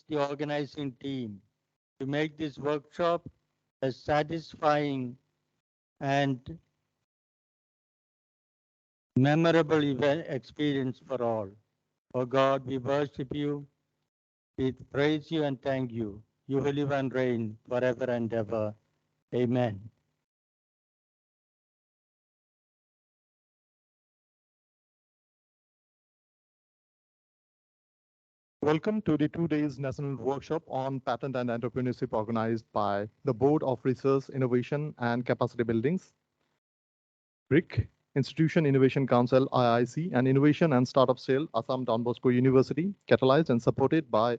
the organizing team to make this workshop a satisfying and memorable event experience for all. Oh God, we worship you, we praise you and thank you. You who live and reign forever and ever. Amen. Welcome to the 2 days national workshop on patent and entrepreneurship organized by the Board of Research, Innovation and Capacity Buildings, BRIC, Institution Innovation Council, IIC, and Innovation and Startup Cell, Assam Don Bosco University, catalyzed and supported by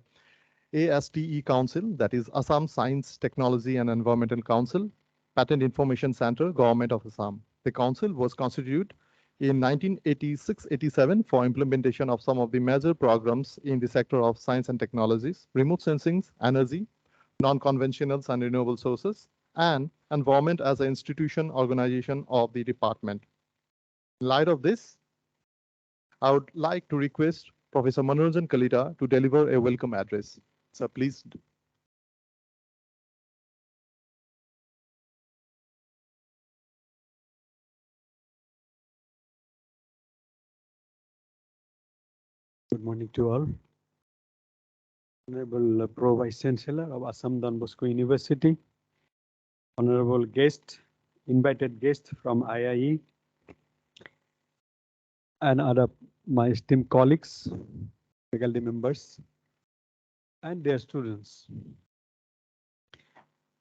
ASTE Council, that is Assam Science, Technology and Environmental Council, Patent Information Center, Government of Assam. The council was constituted in 1986-87 for implementation of some of the major programs in the sector of science and technologies, remote sensing, energy, non-conventionals and renewable sources, and environment as an institution organization of the department. In light of this, I would like to request Professor Manoranjan Kalita to deliver a welcome address. So please. Good morning to all. Honorable Pro Vice Chancellor of Assam Don Bosco University, honorable guest, invited guest from IIE, and other my esteemed colleagues, faculty members, and their students.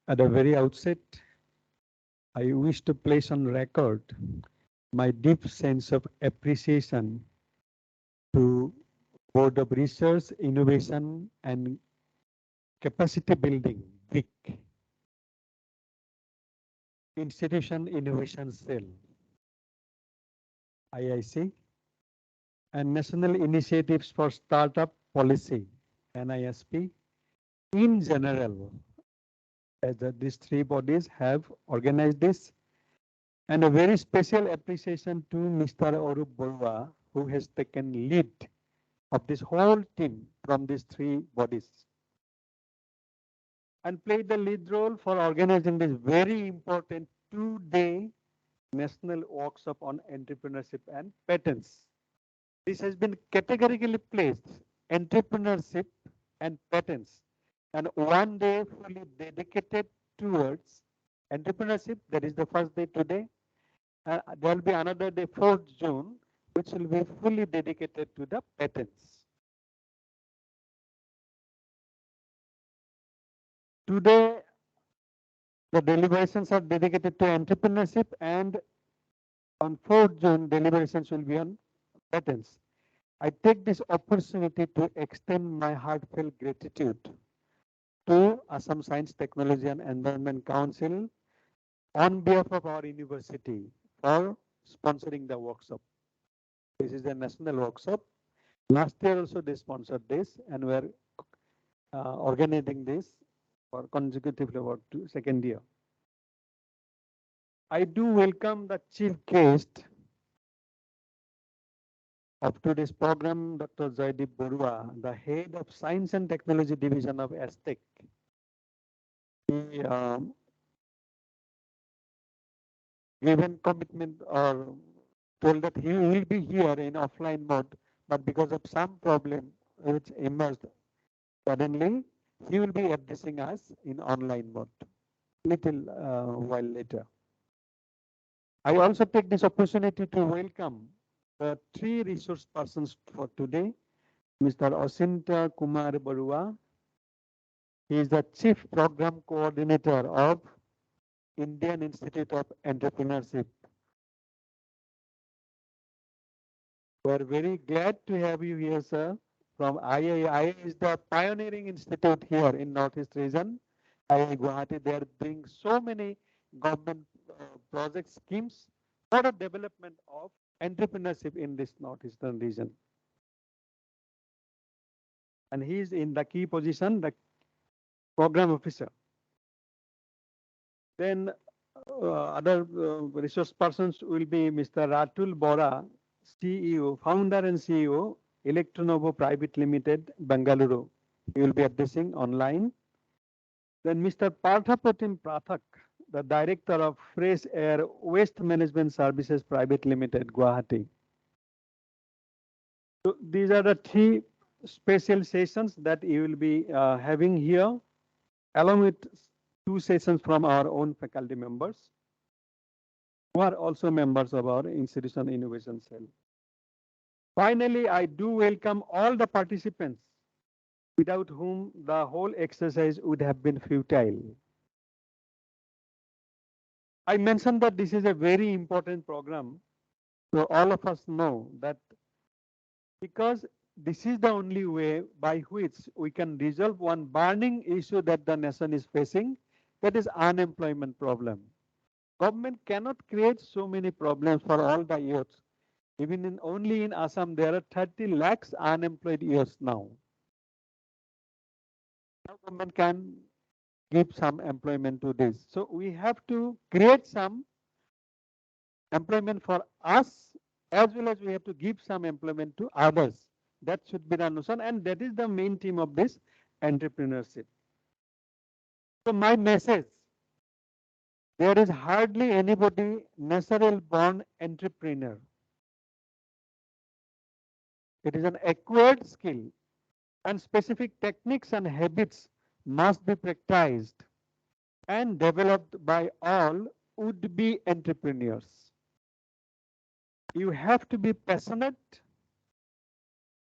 At the very outset, I wish to place on record my deep sense of appreciation to Board of Research, Innovation and Capacity Building, BRIC, Institution Innovation Cell, IIC, and National Initiatives for Startup Policy, NISP, in general, as these three bodies have organized this, and a very special appreciation to Mr. Arup Borua, who has taken lead of this whole team from these three bodies and played the lead role for organizing this very important 2-day national workshop on entrepreneurship and patents. This has been categorically placed, entrepreneurship and patents, and 1 day fully dedicated towards entrepreneurship. That is the first day today. There will be another day, 4th June, which will be fully dedicated to the patents. Today, the deliberations are dedicated to entrepreneurship, and on 4th June, deliberations will be on patents. I take this opportunity to extend my heartfelt gratitude to Assam Science, Technology and Environment Council on behalf of our university for sponsoring the workshop. This is a national workshop. Last year also they sponsored this, and we are organizing this for consecutively about second year. I do welcome the chief guest of today's program, Dr. Joydeep Borua, the head of Science and Technology Division of Aztec. He given commitment or told that he will be here in offline mode, but because of some problem which emerged suddenly, he will be addressing us in online mode little while later. I also take this opportunity to welcome the three resource persons for today. Mr. Asinta Kumar Barua. He is the Chief Program Coordinator of Indian Institute of Entrepreneurship. We are very glad to have you here, sir, from IIE. IIE is the pioneering institute here in Northeast region. IIE Guwahati, they are doing so many government project schemes for the development of entrepreneurship in this Northeastern region. And he is in the key position, the program officer. Then other resource persons will be Mr. Ratul Bora, CEO, founder and CEO, Electronovo Private Limited, Bengaluru. he will be addressing online. Then Mr. Parthapratim Prathak, the Director of Fresh Air Waste Management Services Private Limited, Guwahati. So these are the three special sessions that you will be having here, along with 2 sessions from our own faculty members, who are also members of our Institutional Innovation Cell. Finally, I do welcome all the participants, without whom the whole exercise would have been futile. I mentioned that this is a very important program, so all of us know that because this is the only way by which we can resolve one burning issue that the nation is facing, that is unemployment problem. Government cannot create so many problems for all the youths. Even in only in Assam, there are 30 lakhs unemployed youths now. Now government can give some employment to this. So we have to create some employment for us, as well as we have to give some employment to others. That should be the notion, and that is the main theme of this entrepreneurship. So my message, there is hardly anybody natural born entrepreneur. It is an acquired skill, and specific techniques and habits must be practiced and developed by all would-be entrepreneurs. You have to be passionate,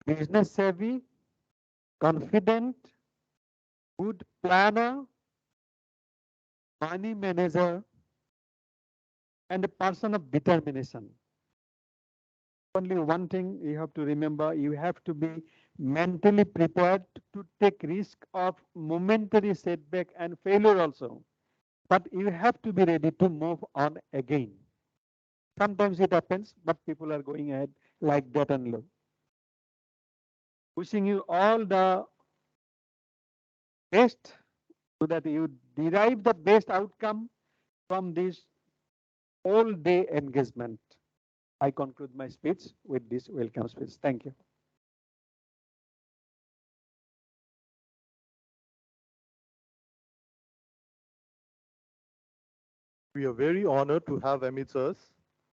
business savvy, confident, good planner, money manager, and a person of determination. Only one thing you have to remember, you have to be mentally prepared to take risk of momentary setback and failure also. But you have to be ready to move on again. Sometimes it happens, but people are going ahead like that and look. Wishing you all the best so that you derive the best outcome from this all day engagement. I conclude my speech with this welcome speech. Thank you. We are very honored to have amidst us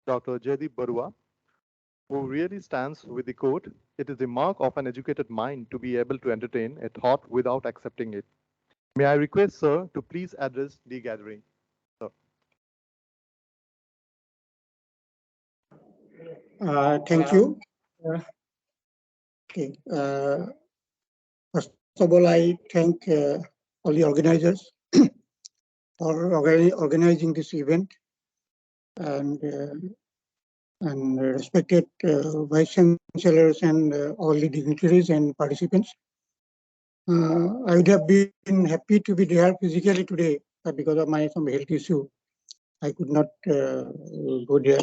Dr. Jaideep Barua, who really stands with the quote, "It is the mark of an educated mind to be able to entertain a thought without accepting it." May I request, sir, to please address the gathering. Sir. Thank you. Okay. First of all, I thank all the organizers for organizing this event, and respected vice chancellors and all the dignitaries and participants. I would have been happy to be there physically today, but because of my some health issue, I could not go there.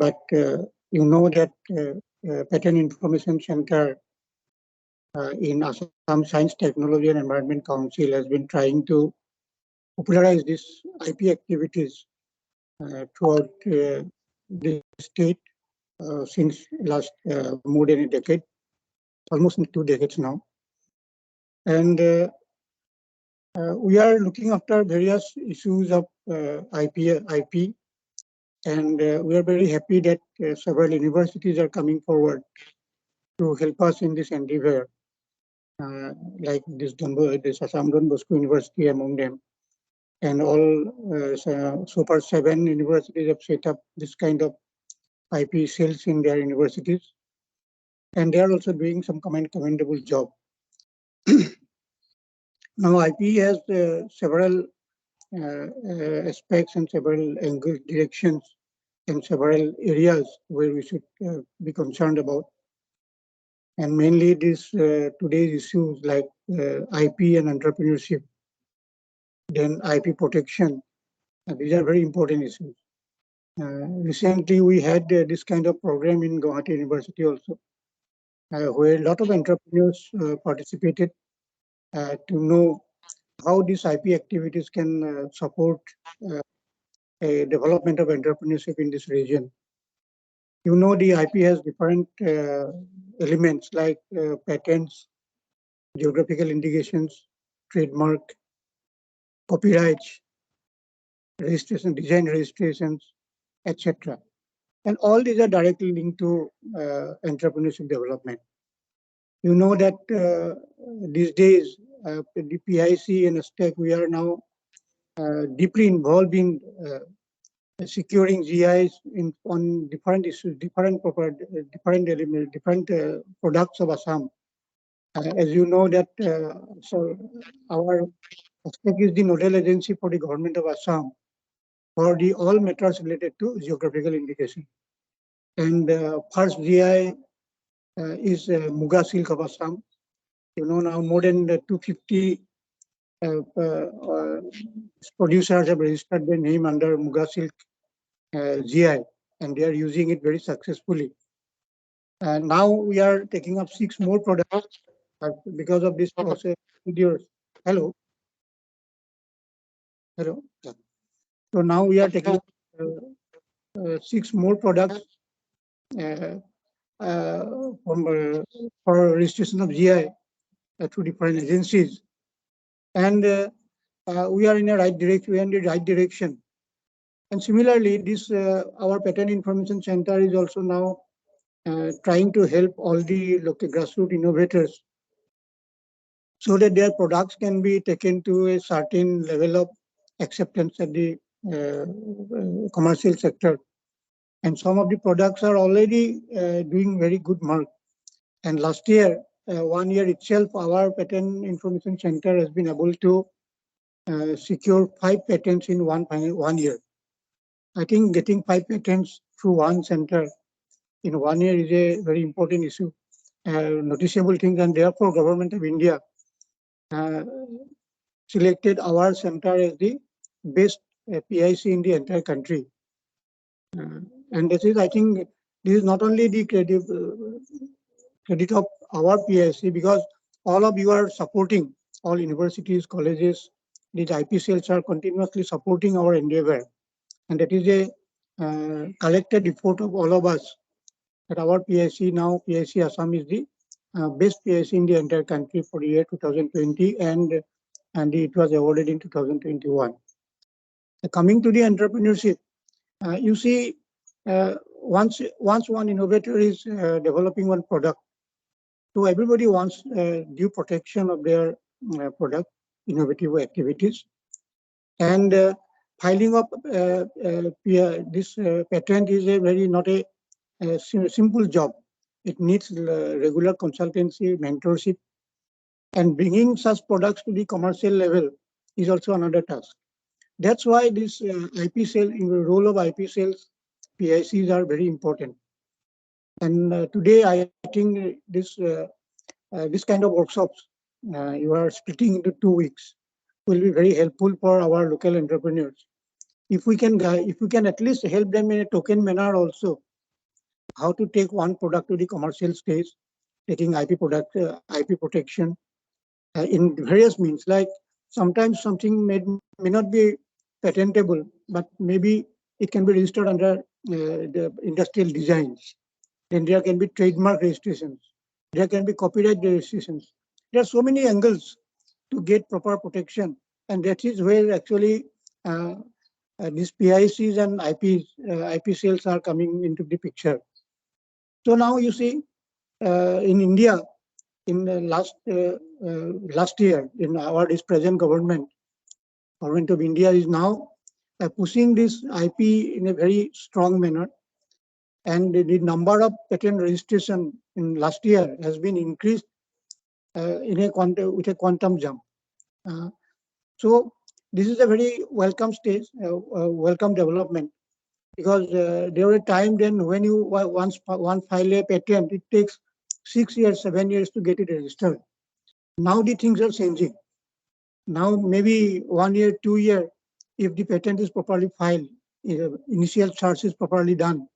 But you know that Pattern Information Center in Assam Science, Technology and Environment Council has been trying to popularize these IP activities throughout the state since last more than a decade, almost 2 decades now. And we are looking after various issues of IP, and we are very happy that several universities are coming forward to help us in this endeavor, like this Assam Don Bosco University among them. And all so far 7 universities have set up this kind of IP cells in their universities, and they are also doing some commendable job. Now, IP has several aspects and several angle directions and several areas where we should be concerned about. And mainly this today's issues like IP and entrepreneurship, then IP protection. These are very important issues. Recently, we had this kind of program in Guwahati University also, where a lot of entrepreneurs participated to know how these IP activities can support a development of entrepreneurship in this region. You know, the IP has different elements like patents, geographical indications, trademark, copyrights, registration, design registrations, etc. And all these are directly linked to entrepreneurship development. You know that these days, the PIC and STEC, we are now deeply involved in securing GIs on different issues, different elements, different products of Assam. As you know that, so our STEC is the nodal agency for the government of Assam for the all matters related to geographical indication. And first GI is Muga silk of Assam. You know, now more than 250 producers have registered their name under Muga silk GI, and they are using it very successfully. And now we are taking up 6 more products because of this process. Hello. Hello. Yeah. So now we are taking up 6 more products for registration of GI through different agencies. And we are in the right direction. And similarly, this our Patent Information Center is also now trying to help all the local grassroots innovators so that their products can be taken to a certain level of acceptance at the commercial sector. And some of the products are already doing very good mark. And last year, 1 year itself, our Patent Information Center has been able to secure 5 patents in 1 year. I think getting 5 patents through one center in 1 year is a very important issue, noticeable thing, and therefore Government of India selected our center as the best PIC in the entire country. And this is, I think, this is not only the credit of our PIC, because all of you are supporting, all universities, colleges, these IP cells are continuously supporting our endeavor. And that is a collected effort of all of us, that our PIC now, PIC Assam is the best PIC in the entire country for the year 2020, and it was awarded in 2021. Coming to the entrepreneurship, you see, once one innovator is developing one product, so everybody wants due protection of their product, innovative activities, and filing up this patent is a very not a simple job. It needs regular consultancy, mentorship, and bringing such products to the commercial level is also another task. That's why this IP cell, in the role of IP cells, PICs are very important. And today, I think this kind of workshops, you are splitting into 2 weeks, will be very helpful for our local entrepreneurs. If we can at least help them in a token manner also, how to take one product to the commercial stage, taking IP protection in various means. Like sometimes something may not be patentable, but maybe it can be registered under the industrial designs. Then there can be trademark registrations. There can be copyright registrations. There are so many angles to get proper protection, and that is where actually these PICs and IP cells are coming into the picture. So now you see, in India, in the last year, in this present government of India is now pushing this IP in a very strong manner, and the number of patent registration in last year has been increased with a quantum jump. So this is a very welcome stage, welcome development, because there was a time then when you once file a patent, it takes 6 years, 7 years to get it registered. Now the things are changing. Now maybe 1 year, 2 year, if the patent is properly filed, initial search is properly done,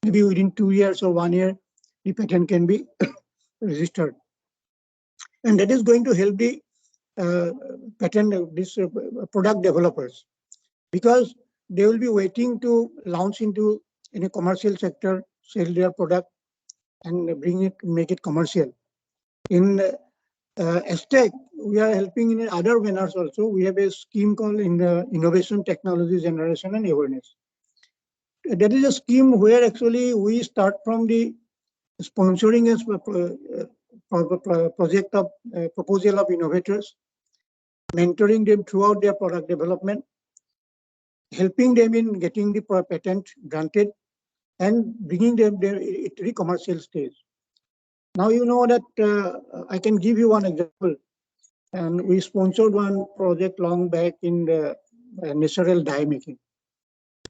maybe within 2 years or 1 year, the patent can be registered. And that is going to help the product developers, because they will be waiting to launch in a commercial sector, sell their product, and make it commercial. In ESTEC, we are helping in other manners also. We have a scheme called Innovation, Technology, Generation and Awareness. That is a scheme where actually we start from the sponsoring a project of proposal of innovators, mentoring them throughout their product development, helping them in getting the patent granted, and bringing them there to the commercial stage. Now you know that I can give you one example. And we sponsored one project long back in the natural dye making.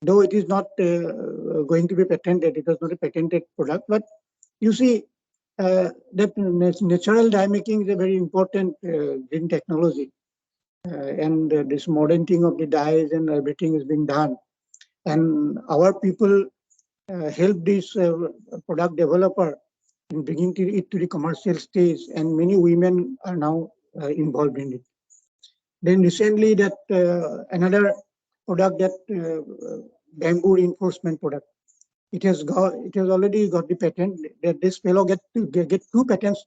Though it is not going to be patented, it was not a patented product, but you see that natural dye making is a very important green technology. And this modern thing of the dyes and everything is being done. And our people help this product developer in bringing it to the commercial stage, and many women are now involved in it. Then recently that another product, that bamboo reinforcement product, it has already got the patent. That this fellow get 2 patents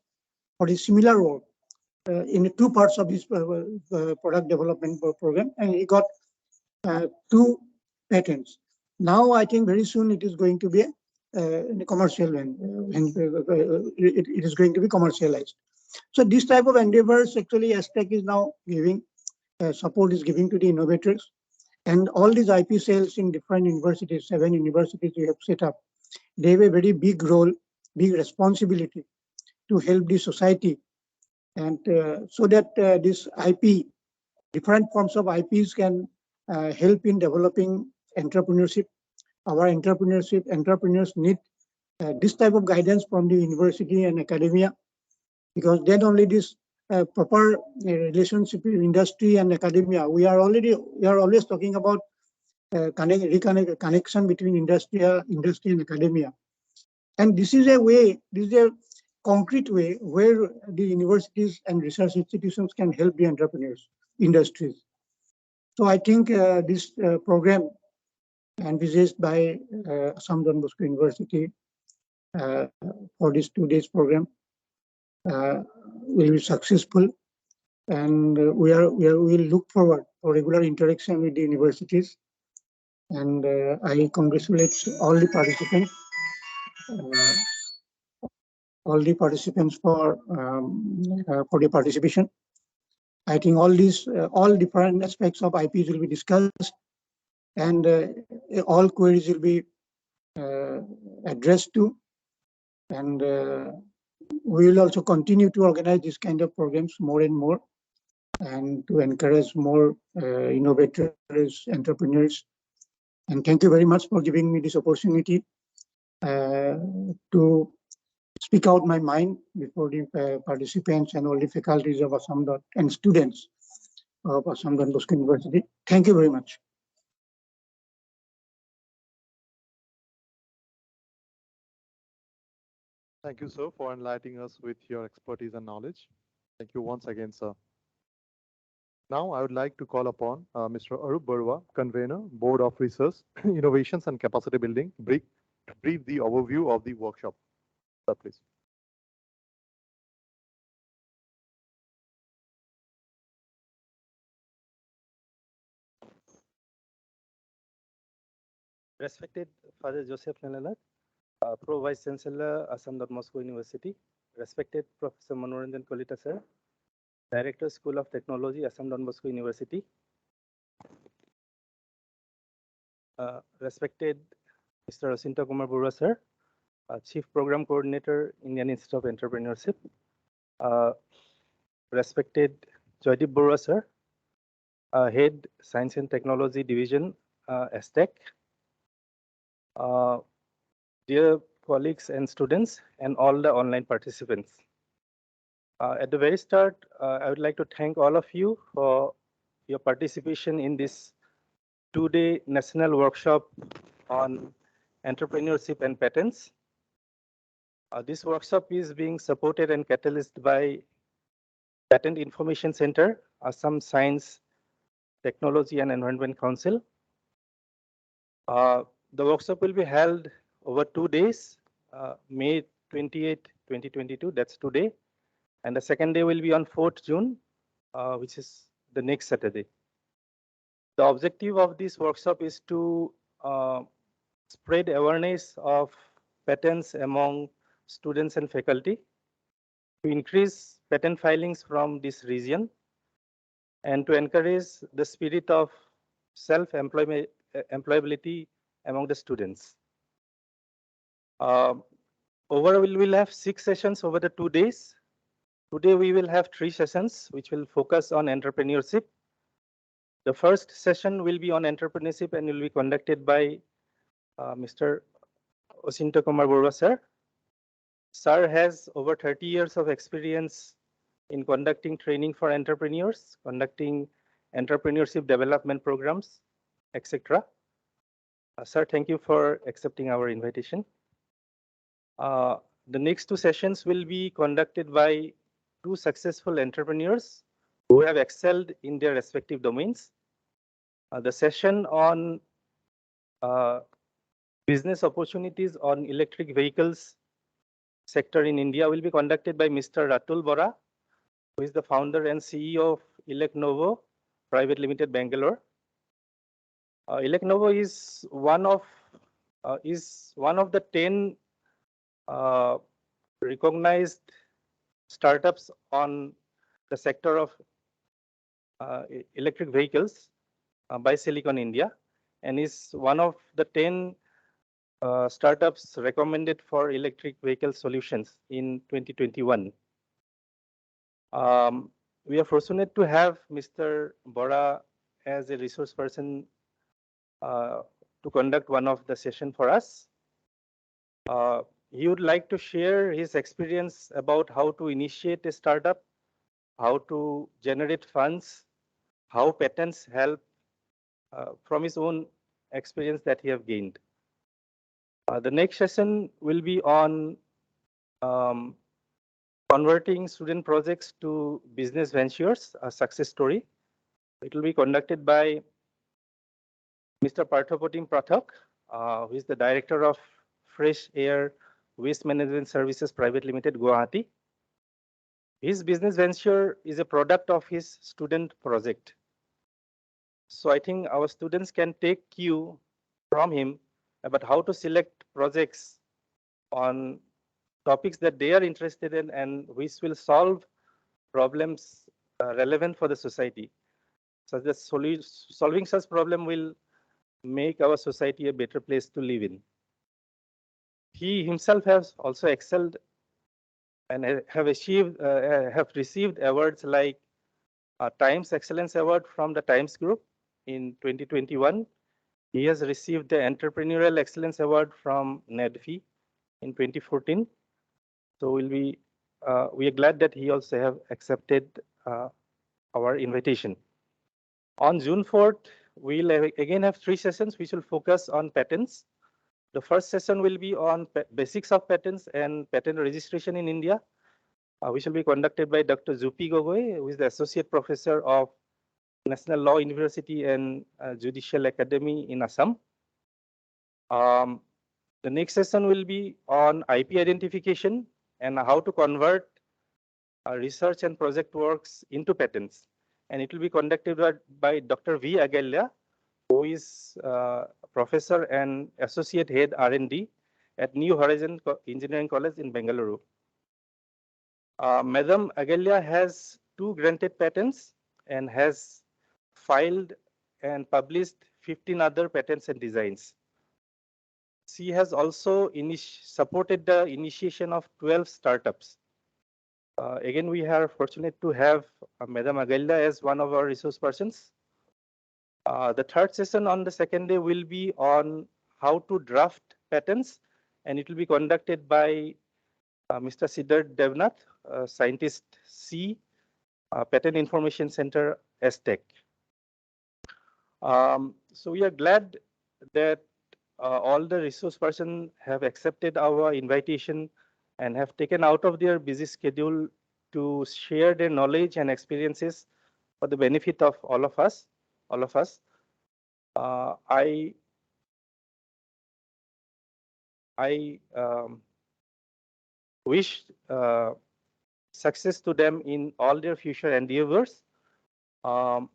for a similar work in 2 parts of this product development program, and he got 2 patents. Now I think very soon it is going to be in a commercial when it is going to be commercialized. So this type of endeavors actually ESTEC is now giving support, is giving to the innovators, and all these IP cells in different universities, 7 universities we have set up. They have a very big role, big responsibility to help the society, and so that this IP, different forms of IPs can help in developing entrepreneurship. Our entrepreneurs need this type of guidance from the university and academia, because then only this proper relationship with industry and academia. We are always talking about connection between industry and academia. And this is a concrete way where the universities and research institutions can help the entrepreneurs, industries. So I think this program envisaged by Assam Don Bosco University for this 2 days program will be successful, and we will look forward for regular interaction with the universities. And I congratulate all the participants for the participation. I think all different aspects of IPs will be discussed, and all queries will be addressed to, and we will also continue to organize this kind of programs more and more, and to encourage more innovators, entrepreneurs. And thank you very much for giving me this opportunity to speak out my mind before the participants and all the faculties of Assam and students of Assam Don Bosco University. Thank you very much. Thank you, sir, for enlightening us with your expertise and knowledge. Thank you once again, sir. Now, I would like to call upon Mr. Arup Barua, Convener, Board of Research, Innovations and Capacity Building, BRIC, to brief the overview of the workshop. Sir, please. Respected Father Joseph Nelalat, Pro Vice Chancellor, Assam Don Bosco University, respected Professor Manoranjan Kolita sir, Director, School of Technology, Assam Don Bosco University, respected Mr. Asinta Kumar Burra sir, Chief Program Coordinator, Indian Institute of Entrepreneurship, respected Joydeep Burra sir, Head, Science and Technology Division, ESTEC, dear colleagues and students, and all the online participants. At the very start, I would like to thank all of you for your participation in this 2-day national workshop on entrepreneurship and patents. This workshop is being supported and catalyzed by Patent Information Center, Assam Science, Technology and Environment Council. The workshop will be held over 2 days, May 28, 2022, that's today. And the second day will be on 4th June, which is the next Saturday. The objective of this workshop is to spread awareness of patents among students and faculty, to increase patent filings from this region, and to encourage the spirit of self-employability among the students. Overall, we will have 6 sessions over the 2 days. Today, we will have 3 sessions, which will focus on entrepreneurship. The first session will be on entrepreneurship and will be conducted by Mr. Osinto Kumar Borua, sir. Sir has over 30 years of experience in conducting training for entrepreneurs, conducting entrepreneurship development programs, etc. Sir, thank you for accepting our invitation. The next 2 sessions will be conducted by 2 successful entrepreneurs who have excelled in their respective domains. The session on business opportunities on electric vehicles sector in India will be conducted by Mr. Ratul Bora, who is the founder and CEO of Elecnovo Private Limited, Bangalore. Elecnovo is one of the 10 recognized startups on the sector of electric vehicles by Silicon India, and is one of the 10 startups recommended for electric vehicle solutions in 2021. We are fortunate to have Mr. Bora as a resource person to conduct one of the session for us. He would like to share his experience about how to initiate a startup, how to generate funds, how patents help from his own experience that he have gained. The next session will be on converting student projects to business ventures, a success story. It will be conducted by Mr. Parthopotim Prathak, who is the Director of Fresh Air Waste Management Services Private Limited, Guwahati. His business venture is a product of his student project. So I think our students can take cue from him about how to select projects on topics that they are interested in and which will solve problems relevant for the society. So that solving such problem will make our society a better place to live in. He himself has also excelled and have received awards like Times Excellence Award from the Times Group in 2021. He has received the Entrepreneurial Excellence Award from NEDFI in 2014. So we are glad that he also have accepted our invitation. On June 4th, we'll again have 3 sessions which will focus on patents. The first session will be on basics of patents and patent registration in India, which will be conducted by Dr. Zupi Gogoi, who is the Associate Professor of National Law University and Judicial Academy in Assam. The next session will be on IP identification and how to convert research and project works into patents. And it will be conducted by Dr. V. Agalya, who is Professor and Associate Head R&D at New Horizon Engineering College in Bengaluru. Madam Agalya has 2 granted patents and has filed and published 15 other patents and designs. She has also supported the initiation of 12 startups. Again, we are fortunate to have Madam Agalya as one of our resource persons. The third session on the second day will be on how to draft patents, and it will be conducted by Mr. Siddharth Devnath, Scientist C, Patent Information Center, STEC. So we are glad that all the resource persons have accepted our invitation and have taken out of their busy schedule to share their knowledge and experiences for the benefit of all of us. wish success to them in all their future endeavors. Um,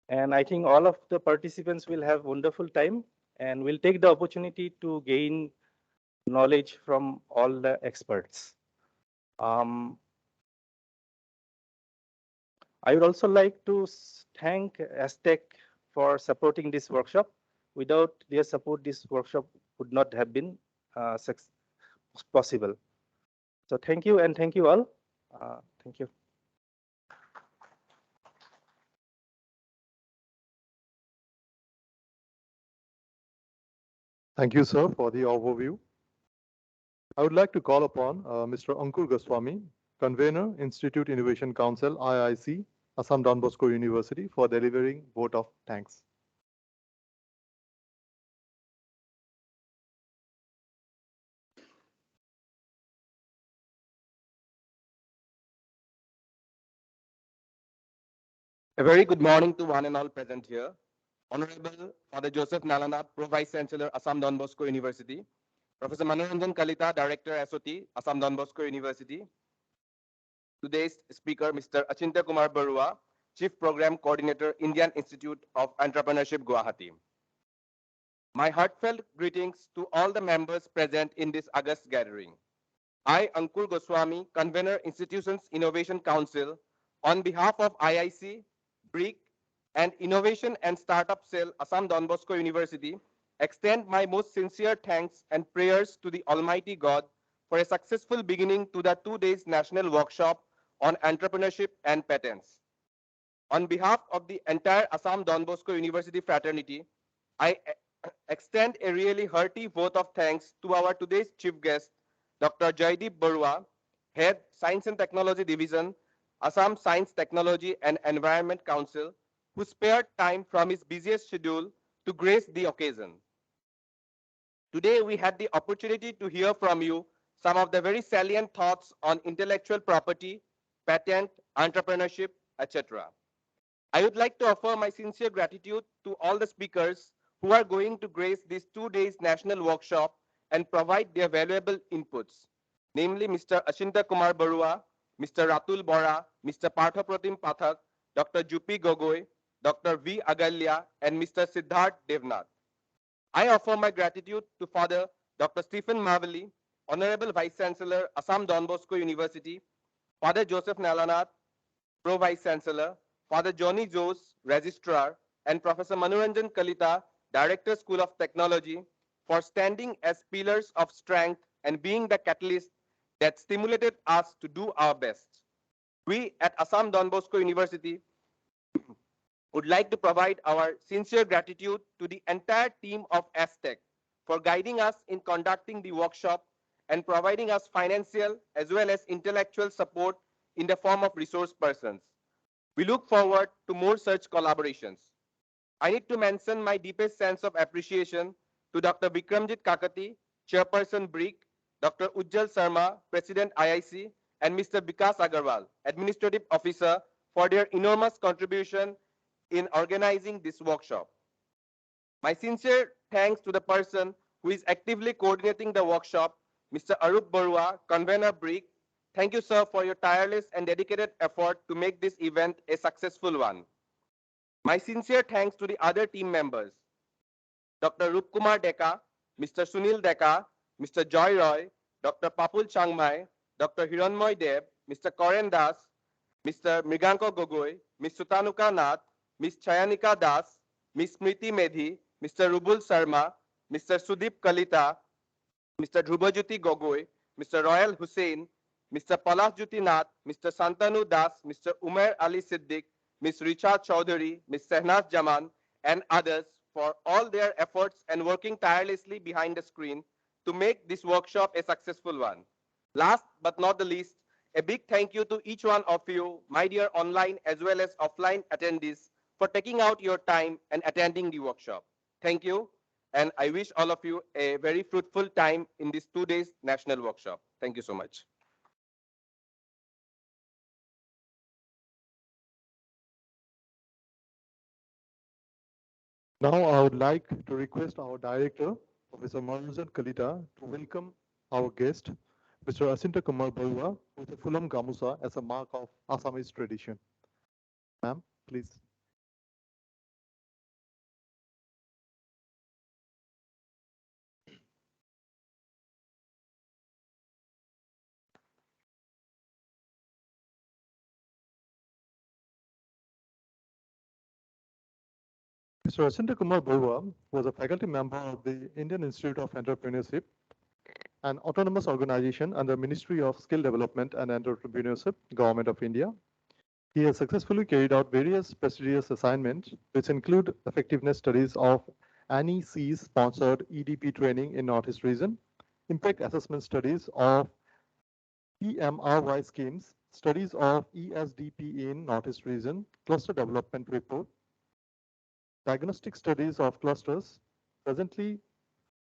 and I think all of the participants will have wonderful time and will take the opportunity to gain knowledge from all the experts. I would also like to thank Aztec for supporting this workshop. Without their support, this workshop would not have been possible. So thank you, and thank you all. Thank you. Thank you, sir, for the overview. I would like to call upon Mr. Ankur Goswami, Convener, Institute Innovation Council, IIC, Assam Don Bosco University, for delivering vote of thanks. A very good morning to one and all present here. Honorable Father Joseph Nalanath, Pro Vice Chancellor, Assam Don Bosco University. Professor Manoranjan Kalita, Director, SOT, Assam Don Bosco University. Today's speaker, Mr. Achintya Kumar Barua, Chief Program Coordinator, Indian Institute of Entrepreneurship, Guwahati. My heartfelt greetings to all the members present in this August gathering. I, Ankur Goswami, Convener, Institutions Innovation Council, on behalf of IIC, BRIC, and Innovation and Startup Cell, Assam Don Bosco University, extend my most sincere thanks and prayers to the Almighty God for a successful beginning to the 2 days national workshop on entrepreneurship and patents. On behalf of the entire Assam Don Bosco University fraternity, I extend a really hearty vote of thanks to our today's chief guest, Dr. Jaideep Barua, Head Science and Technology Division, Assam Science, Technology and Environment Council, who spared time from his busiest schedule to grace the occasion. Today, we had the opportunity to hear from you some of the very salient thoughts on intellectual property, patent, entrepreneurship, etc. I would like to offer my sincere gratitude to all the speakers who are going to grace this 2 days national workshop and provide their valuable inputs, namely Mr. Achintya Kumar Barua, Mr. Ratul Bora, Mr. Partha Pratim Pathak, Dr. Jupi Gogoi, Dr. V. Agalya, and Mr. Siddharth Devnath. I offer my gratitude to Father Dr. Stephen Mavali, Honorable Vice Chancellor, Assam Don Bosco University, Father Joseph Nalanath, Pro Vice Chancellor, Father Johnny Jose, Registrar, and Professor Manoranjan Kalita, Director, School of Technology, for standing as pillars of strength and being the catalyst that stimulated us to do our best. We at Assam Don Bosco University would like to provide our sincere gratitude to the entire team of Aztec for guiding us in conducting the workshop and providing us financial as well as intellectual support in the form of resource persons. We look forward to more such collaborations. I need to mention my deepest sense of appreciation to Dr. Vikramjit Kakati, Chairperson BRIC, Dr. Ujjal Sharma, President IIC, and Mr. Vikas Agarwal, Administrative Officer, for their enormous contribution in organizing this workshop. My sincere thanks to the person who is actively coordinating the workshop, Mr. Arup Barua, Convener BRIC. Thank you, sir, for your tireless and dedicated effort to make this event a successful one. My sincere thanks to the other team members, Dr. Rupkumar Deka, Mr. Sunil Deka, Mr. Joy Roy, Dr. Papul Changmai, Dr. Hiranmoy Dev, Mr. Koren Das, Mr. Mriganko Gogoi, Ms. Sutanuka Nath, Ms. Chayanika Das, Ms. Smriti Medhi, Mr. Rubul Sharma, Mr. Sudip Kalita, Mr. Dhrubajyoti Gogoi, Mr. Royal Hussain, Mr. Palash Jyoti Nath, Mr. Santanu Das, Mr. Umair Ali Siddiq, Ms. Richa Chaudhary, Ms. Sehnaz Jaman, and others for all their efforts and working tirelessly behind the screen to make this workshop a successful one. Last but not the least, a big thank you to each one of you, my dear online as well as offline attendees, for taking out your time and attending the workshop. Thank you, and I wish all of you a very fruitful time in this 2 days national workshop. Thank you so much. Now I would like to request our director, Professor Manoranjan Kalita, to welcome our guest Mr. Asinta Kumar Barua with a Fulam Gamusa as a mark of Assamese tradition. Ma'am, please. Mr. Asinta Kumar Barua was a faculty member of the Indian Institute of Entrepreneurship, an autonomous organization under Ministry of Skill Development and Entrepreneurship, Government of India. He has successfully carried out various prestigious assignments, which include effectiveness studies of NEC's sponsored EDP training in Northeast region, impact assessment studies of PMRY schemes, studies of ESDP in Northeast region, cluster development report, diagnostic studies of clusters. Presently,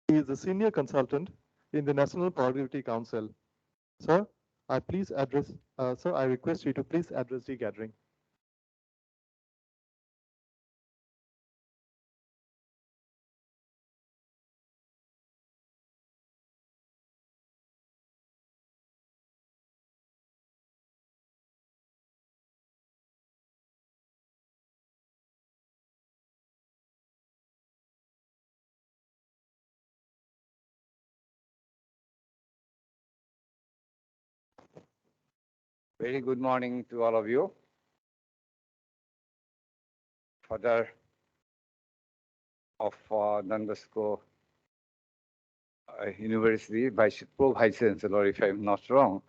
he is a senior consultant in the National Productivity Council. Sir, I request you to please address the gathering. Very good morning to all of you. Father of Don Bosco University, Pro Vice Chancellor, if I'm not wrong,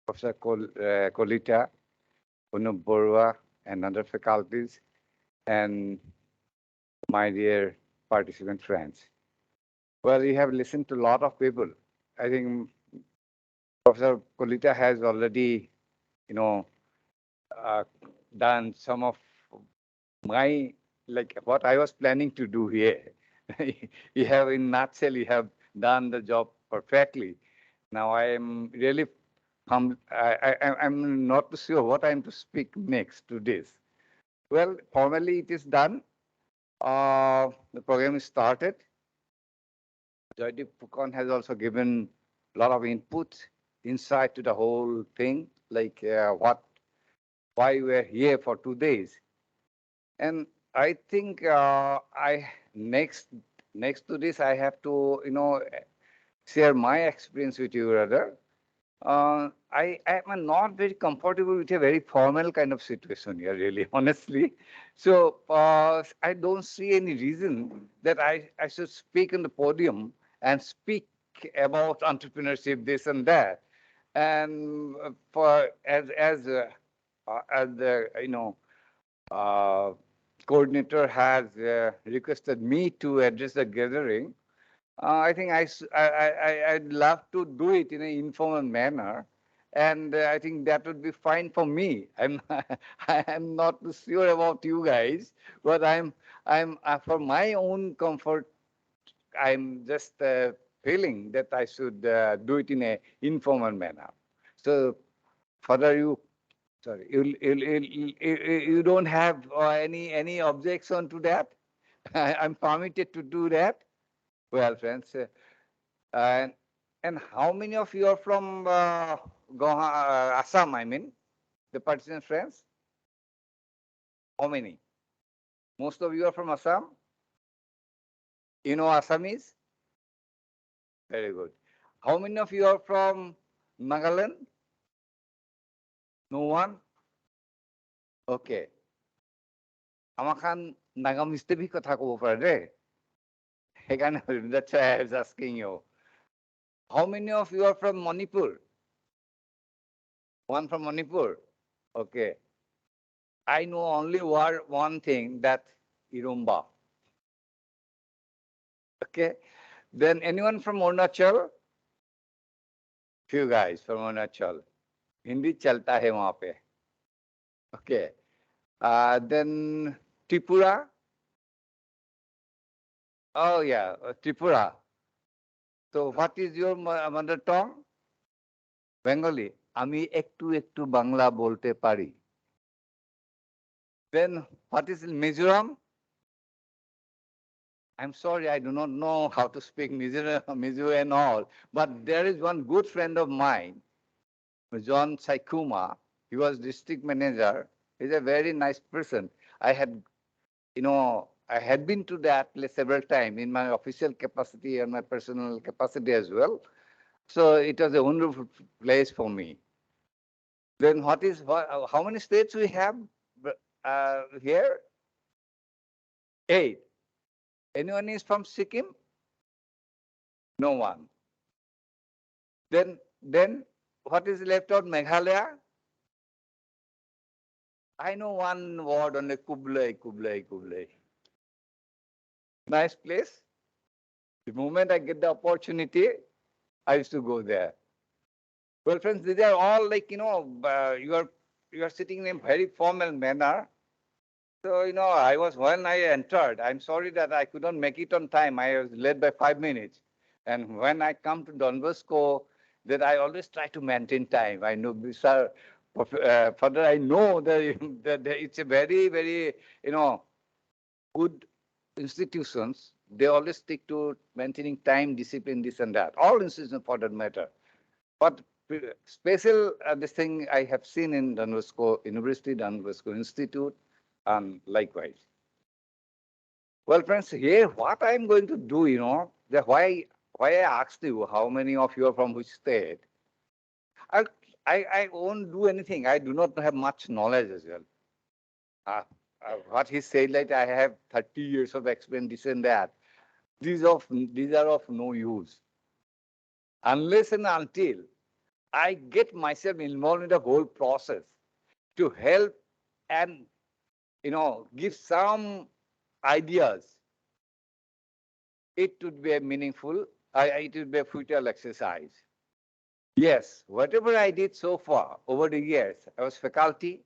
Professor Kolita, Unup Borua, and other faculties, and my dear participant friends. Well, we have listened to a lot of people. I think Professor Kolita has already, done some of my, like what I was planning to do here. You have, in nutshell, you have done the job perfectly. Now I am really, I'm not sure what I'm to speak next to this. Well, formally it is done. The program is started. Joydeep Phukan has also given a lot of input, insight to the whole thing, like why we're here for 2 days. And I think next to this, I have to, share my experience with you, rather. I am not very comfortable with a very formal kind of situation here, really, honestly. So I don't see any reason that I should speak on the podium and speak about entrepreneurship, this and that. And as the coordinator has requested me to address the gathering, I think I'd love to do it in an informal manner, and I think that would be fine for me. I'm not sure about you guys, but I'm for my own comfort, I'm just feeling that I should do it in an informal manner. So, Father, you don't have any objection to that? I'm permitted to do that. Well, friends, and how many of you are from Assam? I mean, the participant friends. How many? Most of you are from Assam. You know Assamese? Very good. How many of you are from Nagaland? No one? Okay. Amakan Nagamiste bhi kotha kobo pare. That's why I was asking you. How many of you are from Manipur? One from Manipur? Okay. I know only one thing, that Irumba. Okay. Then anyone from Arunachal? Few guys from Arunachal. Hindi chalta hai wahan pe. Okay. Then Tripura? Oh yeah, Tripura. So what is your mother tongue? Bengali. আমি একটু একটু বাংলা বলতে পারি. Then what is Mizoram? I'm sorry, I do not know how to speak Mizo and all, but there is one good friend of mine, John Saikuma. He was district manager. He's a very nice person. I had, I had been to that place several times in my official capacity and my personal capacity as well. So it was a wonderful place for me. Then how many states we have here? 8. Anyone is from Sikkim? No one. Then what is left out? Meghalaya? I know one word only, Kublai, Kublai, Kublai. Nice place. The moment I get the opportunity, I used to go there. Well, friends, these are all like, you are sitting in a very formal manner. So, when I entered, I'm sorry that I could not make it on time. I was late by 5 minutes. And when I come to Don Bosco, that I always try to maintain time. I know, sir, further I know that, that it's a very, very, good institutions. They always stick to maintaining time, discipline, this and that. All institutions for that matter. But special this thing I have seen in Don Bosco University, Don Bosco Institute, and likewise. Well, friends, here what I'm going to do, that why I asked you how many of you are from which state. I I won't do anything. I do not have much knowledge as well. What he said, like I have 30 years of experience, this and that. These are of no use unless and until I get myself involved in the whole process to help and give some ideas. It would be a meaningful, it would be a futile exercise. Yes, whatever I did so far over the years, I was faculty,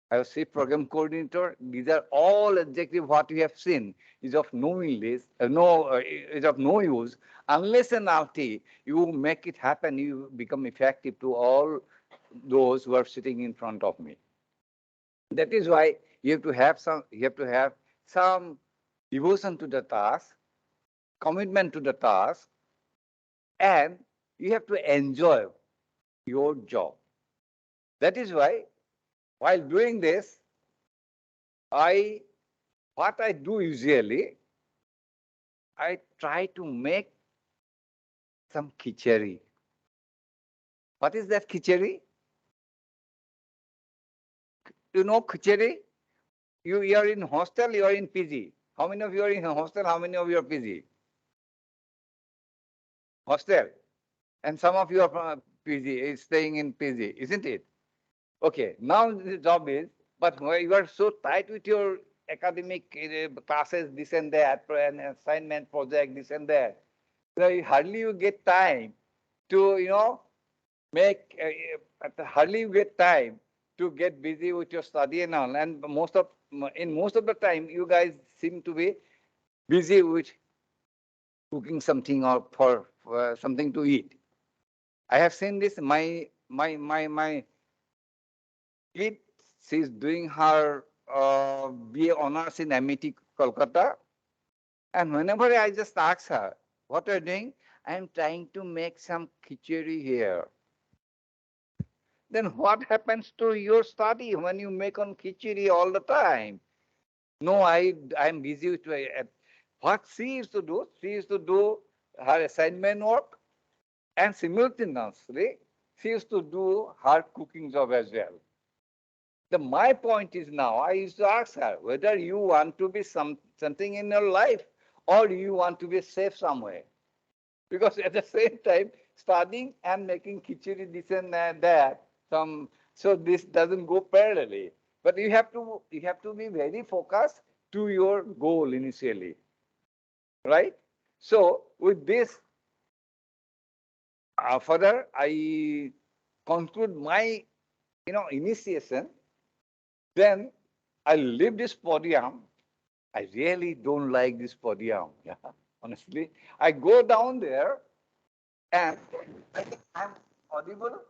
I was chief program coordinator. These are all adjectives what we have seen is of no use, is of no use unless and until you make it happen. You become effective to all those who are sitting in front of me. That is why you have to have some devotion to the task, commitment to the task, and you have to enjoy your job. That is why, while doing this, what I do usually, I try to make some khichdi. What is that khichdi? You know khichdi? You are in hostel, you are in PG. How many of you are in hostel? How many of you are PG? Hostel. And some of you are from PG, is staying in PG, isn't it? Okay, now the job is, but where you are so tight with your academic classes, this and that, and assignment project, this and that, hardly you get time to, make, hardly you get time to get busy with your study and all. And in most of the time, you guys seem to be busy with cooking something or for something to eat. I have seen this. My kid, she's doing her BA honors in MIT Kolkata, and whenever I just ask her, "What are you doing?" I'm trying to make some khichdi here. Then what happens to your study when you make on khichdi all the time? No, I'm busy with what she used to do. She used to do her assignment work, and simultaneously she used to do her cooking job as well. My point is now, I used to ask her whether you want to be something in your life or you want to be safe somewhere. Because at the same time, studying and making khichdi, this and that, so this doesn't go parallelly. But you have to be very focused to your goal initially, right? So with this, further, I conclude my, initiation. Then I leave this podium. I really don't like this podium. Yeah, honestly, I go down there and I think I'm audible.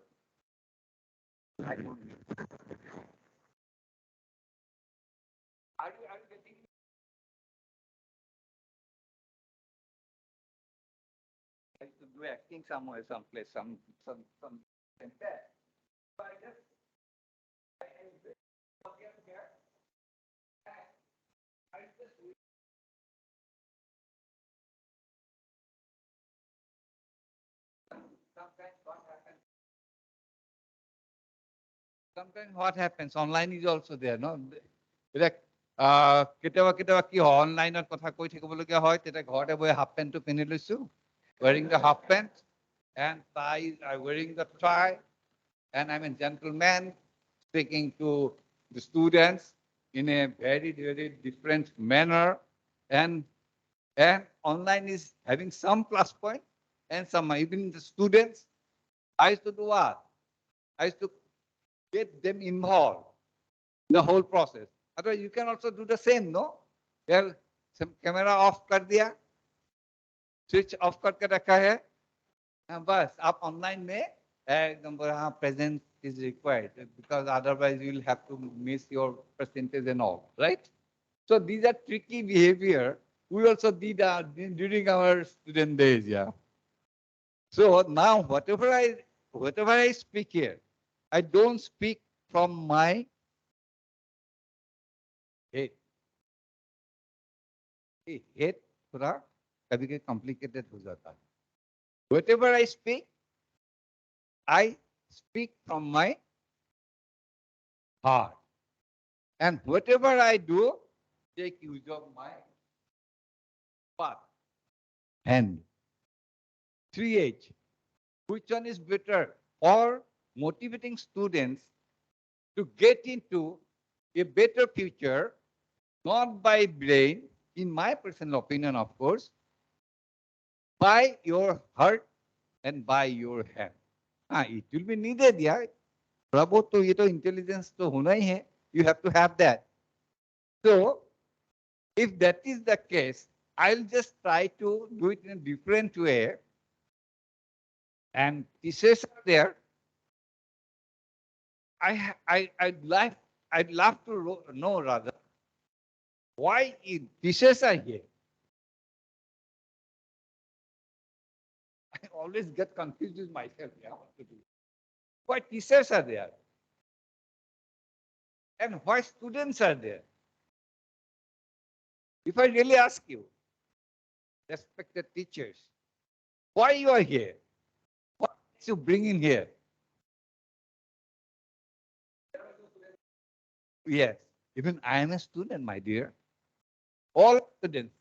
I don't know. Are you getting I used to do acting somewhere, someplace, some like that. So I just, I forget here, and I just sometimes what happens online is also there, no? Like কেতিয়াবা কি হয় অনলাইনত কথা কৈ থাকিবলগীয়া হয় তেতিয়া ঘৰতে বহি হাফ পেণ্টটো পিন্ধি লৈছো wearing the half pant and I wearing the tie and I'm a gentleman speaking to the students in a very different manner and online is having some plus point and some even the students I used to do what? I used to get them involved in the whole process. Otherwise, you can also do the same, no? Well, some camera off kar diya, switch off karke rakha hai, bas, आप online में एकदम हाँ presence is required because otherwise you will have to miss your percentage and all, right? So these are tricky behavior. We also did during our student days, yeah. So now whatever I speak here, I don't speak from my head. Head थोड़ा कभी complicated हो जाता है. Whatever I speak from my heart. And whatever I do, take use of my path. Hand. 3H. Which one is better? Or motivating students to get into a better future, not by brain, in my personal opinion, of course, by your heart and by your hand. It will be needed, yeah. Prabhu, to ye to intelligence to hona hi hai. You have to have that. So, if that is the case, I'll just try to do it in a different way. And teachers are there. I'd love to know rather why teachers are here. I always get confused with myself. Yeah, what to do. Why teachers are there? And why students are there? If I really ask you, respected teachers, why you are here? What you bring in here? Yes, even I am a student, my dear. All students.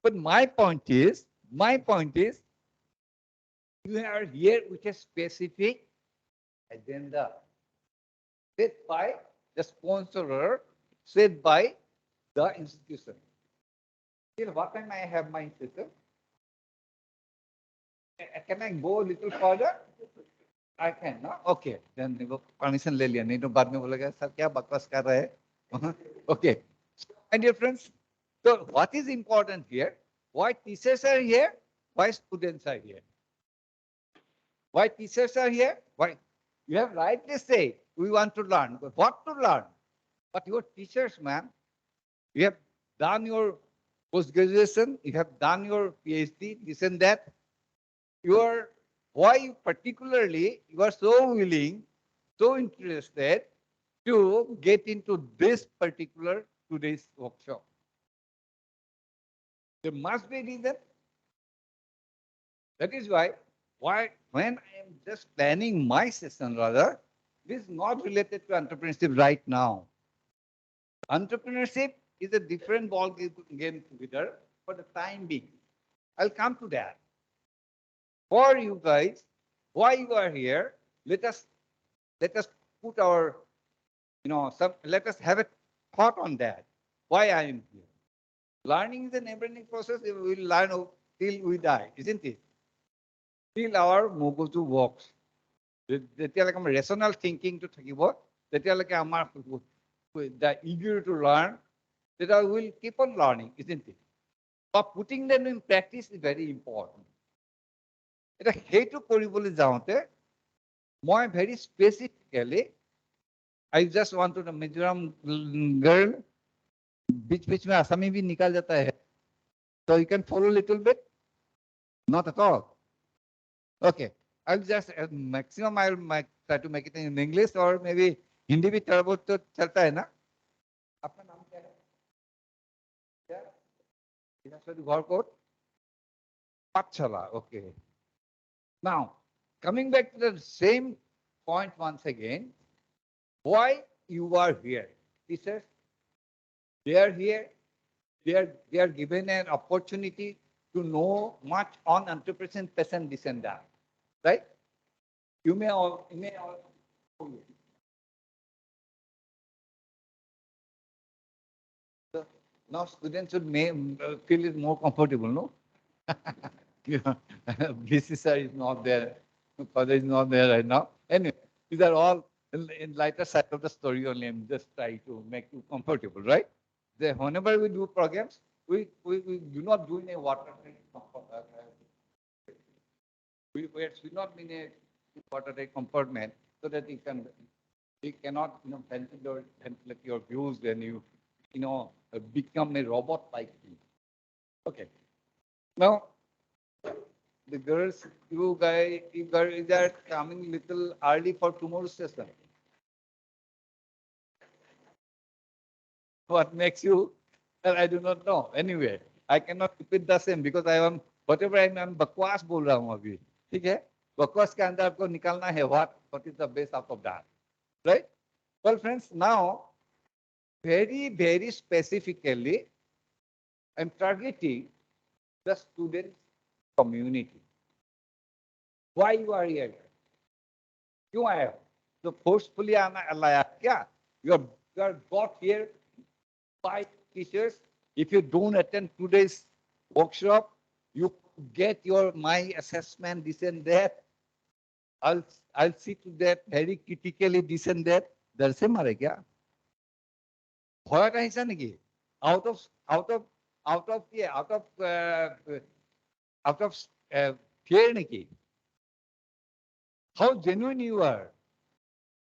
But my point is, you are here with a specific agenda set by the sponsorer, set by the institution. Till what time I have my institution? Can I go a little further? I can, no? Okay, then permission ले लिया नहीं तो बाद में बोलेगा sir क्या बकवास कर रहे हैं? Okay, my dear friends, so what is important here? Why teachers are here? Why students are here? Why teachers are here? Why? You have rightly said we want to learn, but what to learn? But your teachers, man, you have done your post-graduation, you have done your PhD, this and that. Why particularly you are so willing, so interested to get into this particular today's workshop? There must be a reason. That is why when I am just planning my session rather, this is not related to entrepreneurship right now. Entrepreneurship is a different ball game together for the time being. I'll come to that. For you guys, why you are here, let us put our, let us have a thought on that. Why I am here. Learning is a never-ending process. We will learn till we die, isn't it? Till our mogoju works. যেতিয়ালৈকে আমাৰ rational thinking to থাকিব, তেতিয়ালৈকে আমাৰ the eager to learn, that I will keep on learning, isn't it? But putting them in practice is very important. এটা সেইটো কৰিবলৈ যাওঁতে মই very specifically, I just want to the Mizoram girl, बीच में Assami भी निकाल जाता है, so you can follow a little bit, not at all. Okay, I'll just maximum I'll try to make it in English or maybe Hindi भी थोड़ा बहुत तो चलता है ना? आपका नाम क्या है? क्या? Dinaswari Gharkot? Pachala, okay. Now, coming back to the same point once again, why you are here? Teachers, they are here, they are given an opportunity to know much on entrepreneurship, patient, this and that, right? You may all. So now students should feel it more comfortable, no? Yeah, BC sir is not there, father is not there right now. Anyway, these are all in lighter side of the story only. I'm just trying to make you comfortable, right? Whenever we do programs, we do not do in a water tank we not in a water tank compartment so that you cannot ventilate your views when you become a robot like me. Okay. Now the girls, you guys are coming little early for tomorrow's session. What makes you? Well, I do not know. Anyway, I cannot repeat the same because I am whatever I'm बकवास बोल रहा हूँ अभी. ठीक है? बकवास के अंदर आपको निकालना है what is the base out of that, right? Well, friends, now very specifically, I'm targeting the student community. Why you are here? क्यों आए हो? So forcefully आना लाया क्या? You are brought here by teachers. If you don't attend today's workshop, you get my assessment, this and that. I'll see to that very critically, this and that. डर से मारे क्या? भयটা আহিছে নেকি? Out of fear নেকি? How genuine you are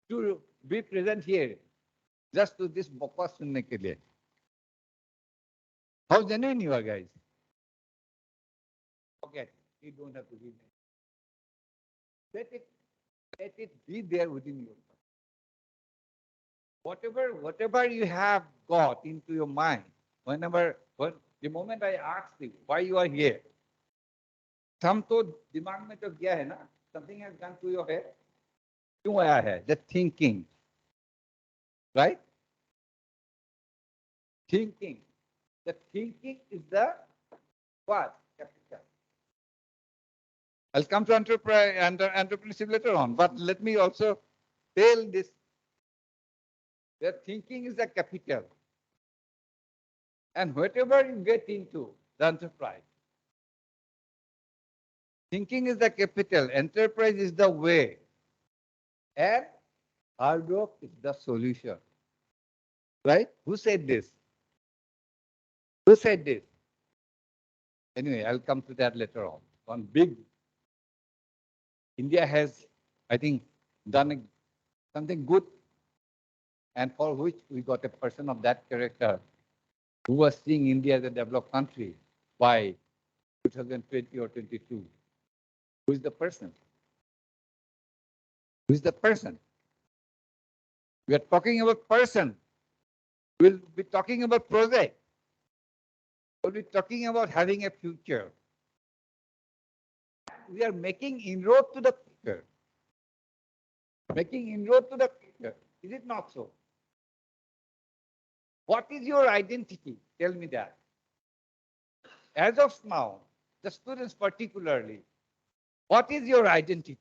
to be present here just to this बकवास सुनने के लिए? How genuine you are, guys? Okay, you don't have to be there. Let it be there within you. Whatever you have got into your mind, when the moment I ask you why you are here, some तो दिमाग में तो गया है ना, something has gone to your head. क्यों आया है? The thinking, right? Thinking. The thinking is the what? Capital. I'll come to entrepreneurship later on, but let me also tell this. The thinking is the capital. And whatever you get into the enterprise, thinking is the capital, enterprise is the way, and hard work is the solution. Right? Who said this? Who said this? Anyway, I'll come to that later on. One big, India has, I think, done something good, and for which we got a person of that character who was seeing India as a developed country by 2020 or 22. Who is the person? Who is the person? We are talking about person. We'll be talking about project. We'll be talking about having a future. We are making inroad to the future. Making inroad to the future. Is it not so? What is your identity? Tell me that. As of now, the students particularly, what is your identity?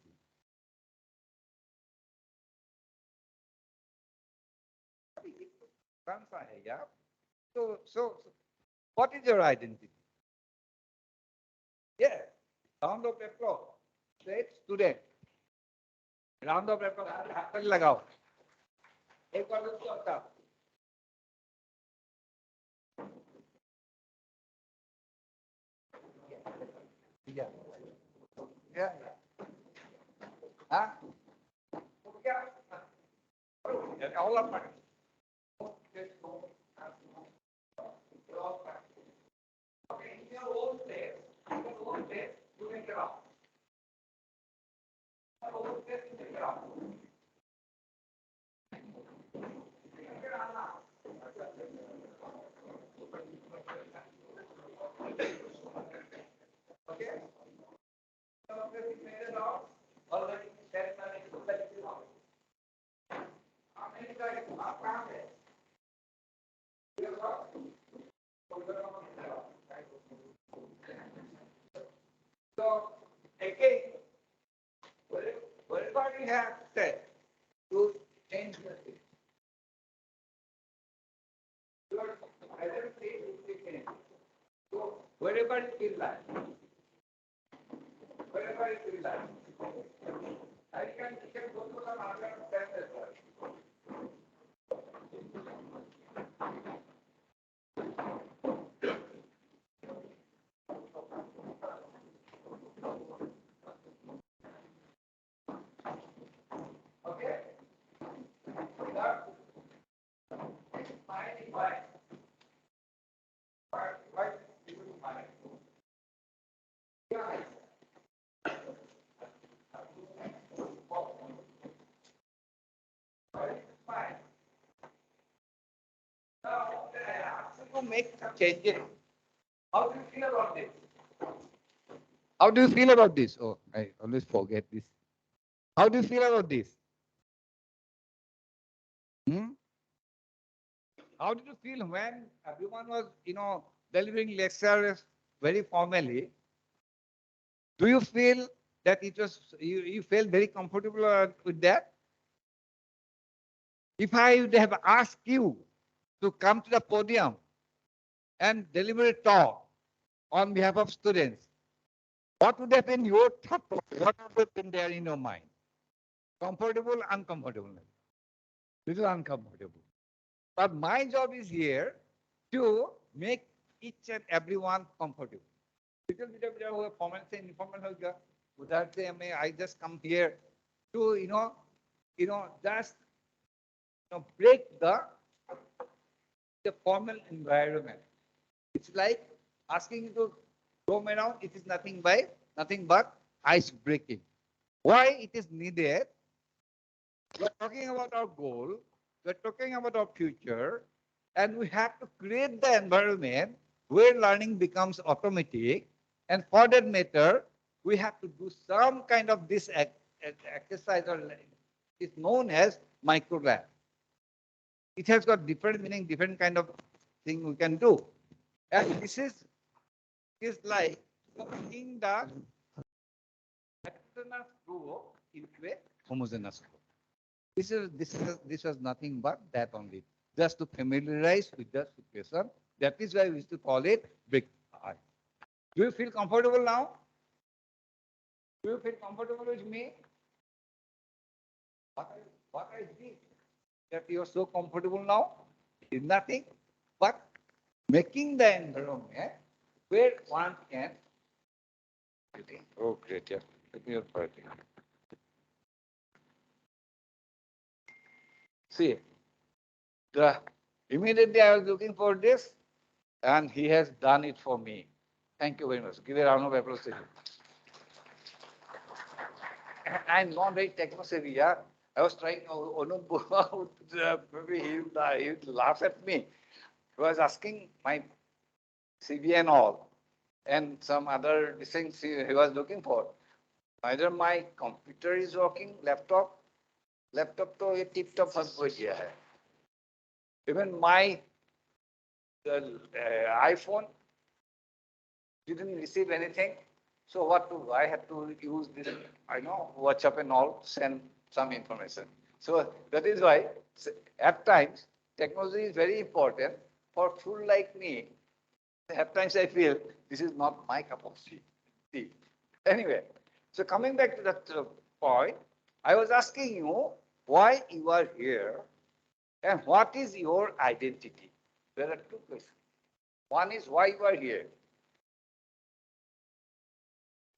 So, what is your identity? Yeah, round of applause. Say student. Round of applause. हाथ ताली लगाओ. एक बार उसको हटाओ. Yeah. Yeah. Huh? Yeah. All of my. Okay, in your own place, you make it up. already 10 minutes to 30 hours. How many guys are counted? So again, whatever we have said to change the thing. I don't say it again. So wherever you feel like, wherever you feel like, I can go to some other test as well. Okay? Now, fine, fine. Why you fine? Guys. Fine. Now, I ask you to make some changes. How do you feel about this? How do you feel about this? Oh, I always forget this. How do you feel about this? Hmm? How did you feel when everyone was, delivering lectures very formally? Do you feel that it was you felt very comfortable with that? If I would have asked you to come to the podium and deliver a talk on behalf of students, what would have been your thought? What would have been there in your mind? Comfortable, uncomfortable? Little uncomfortable. But my job is here to make each and everyone comfortable. Little bit of formal से informal हो गया. उधर से I just come here to just break the formal environment. It's like asking you to roam around. It is nothing but ice breaking. Why it is needed? We're talking about our goal. We're talking about our future, and we have to create the environment where learning becomes automatic. And for that matter, we have to do some kind of this exercise, or it's known as micro lab. It has got different meaning, different kind of thing we can do. And this is like making the heterogeneous group into a homogeneous group. This was nothing but that only, just to familiarize with the situation. That is why we used to call it brick art. Do you feel comfortable now? Do you feel comfortable with me? What I did that you are so comfortable now is nothing but making the environment where one can. Oh, great! Yeah, let me your See, immediately I was looking for this, and he has done it for me. Thank you very much. Give a round of applause to him. I'm not very techno-savvy, yeah. I was trying, maybe he would laugh at me. He was asking my CV and all, and some other things he was looking for. Either my computer is working, laptop तो ये tip top फंस गया है. Even my iPhone didn't receive anything. So what do I have to use this? I know WhatsApp and all to send some information. So that is why at times technology is very important for fool like me. At times I feel this is not my cup of tea. Anyway, so coming back to that point, I was asking you why you are here and what is your identity. There are two questions. One is why you are here.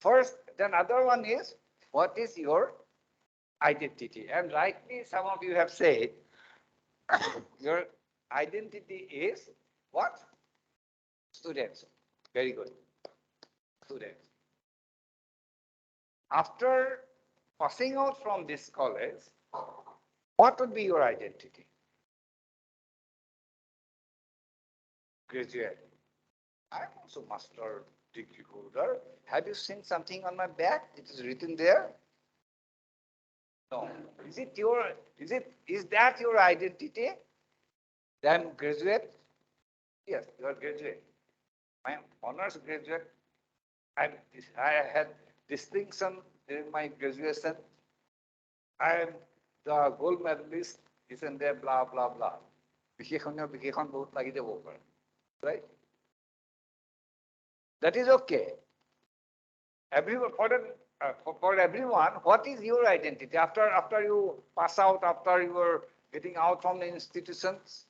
First, then other one is what is your identity? And rightly, some of you have said your identity is what? Students. Very good. Students. After passing out from this college, what would be your identity? Graduate. I'm also master degree holder. Have you seen something on my back? It is written there. No. Is that your identity? That I'm graduate? Yes, you are graduate. I am honors graduate. I had distinction in my graduation. I am the gold medalist, isn't there, blah, blah, blah. Right? That is okay. Everyone, for everyone, what is your identity? After you pass out, after you are getting out from the institutions,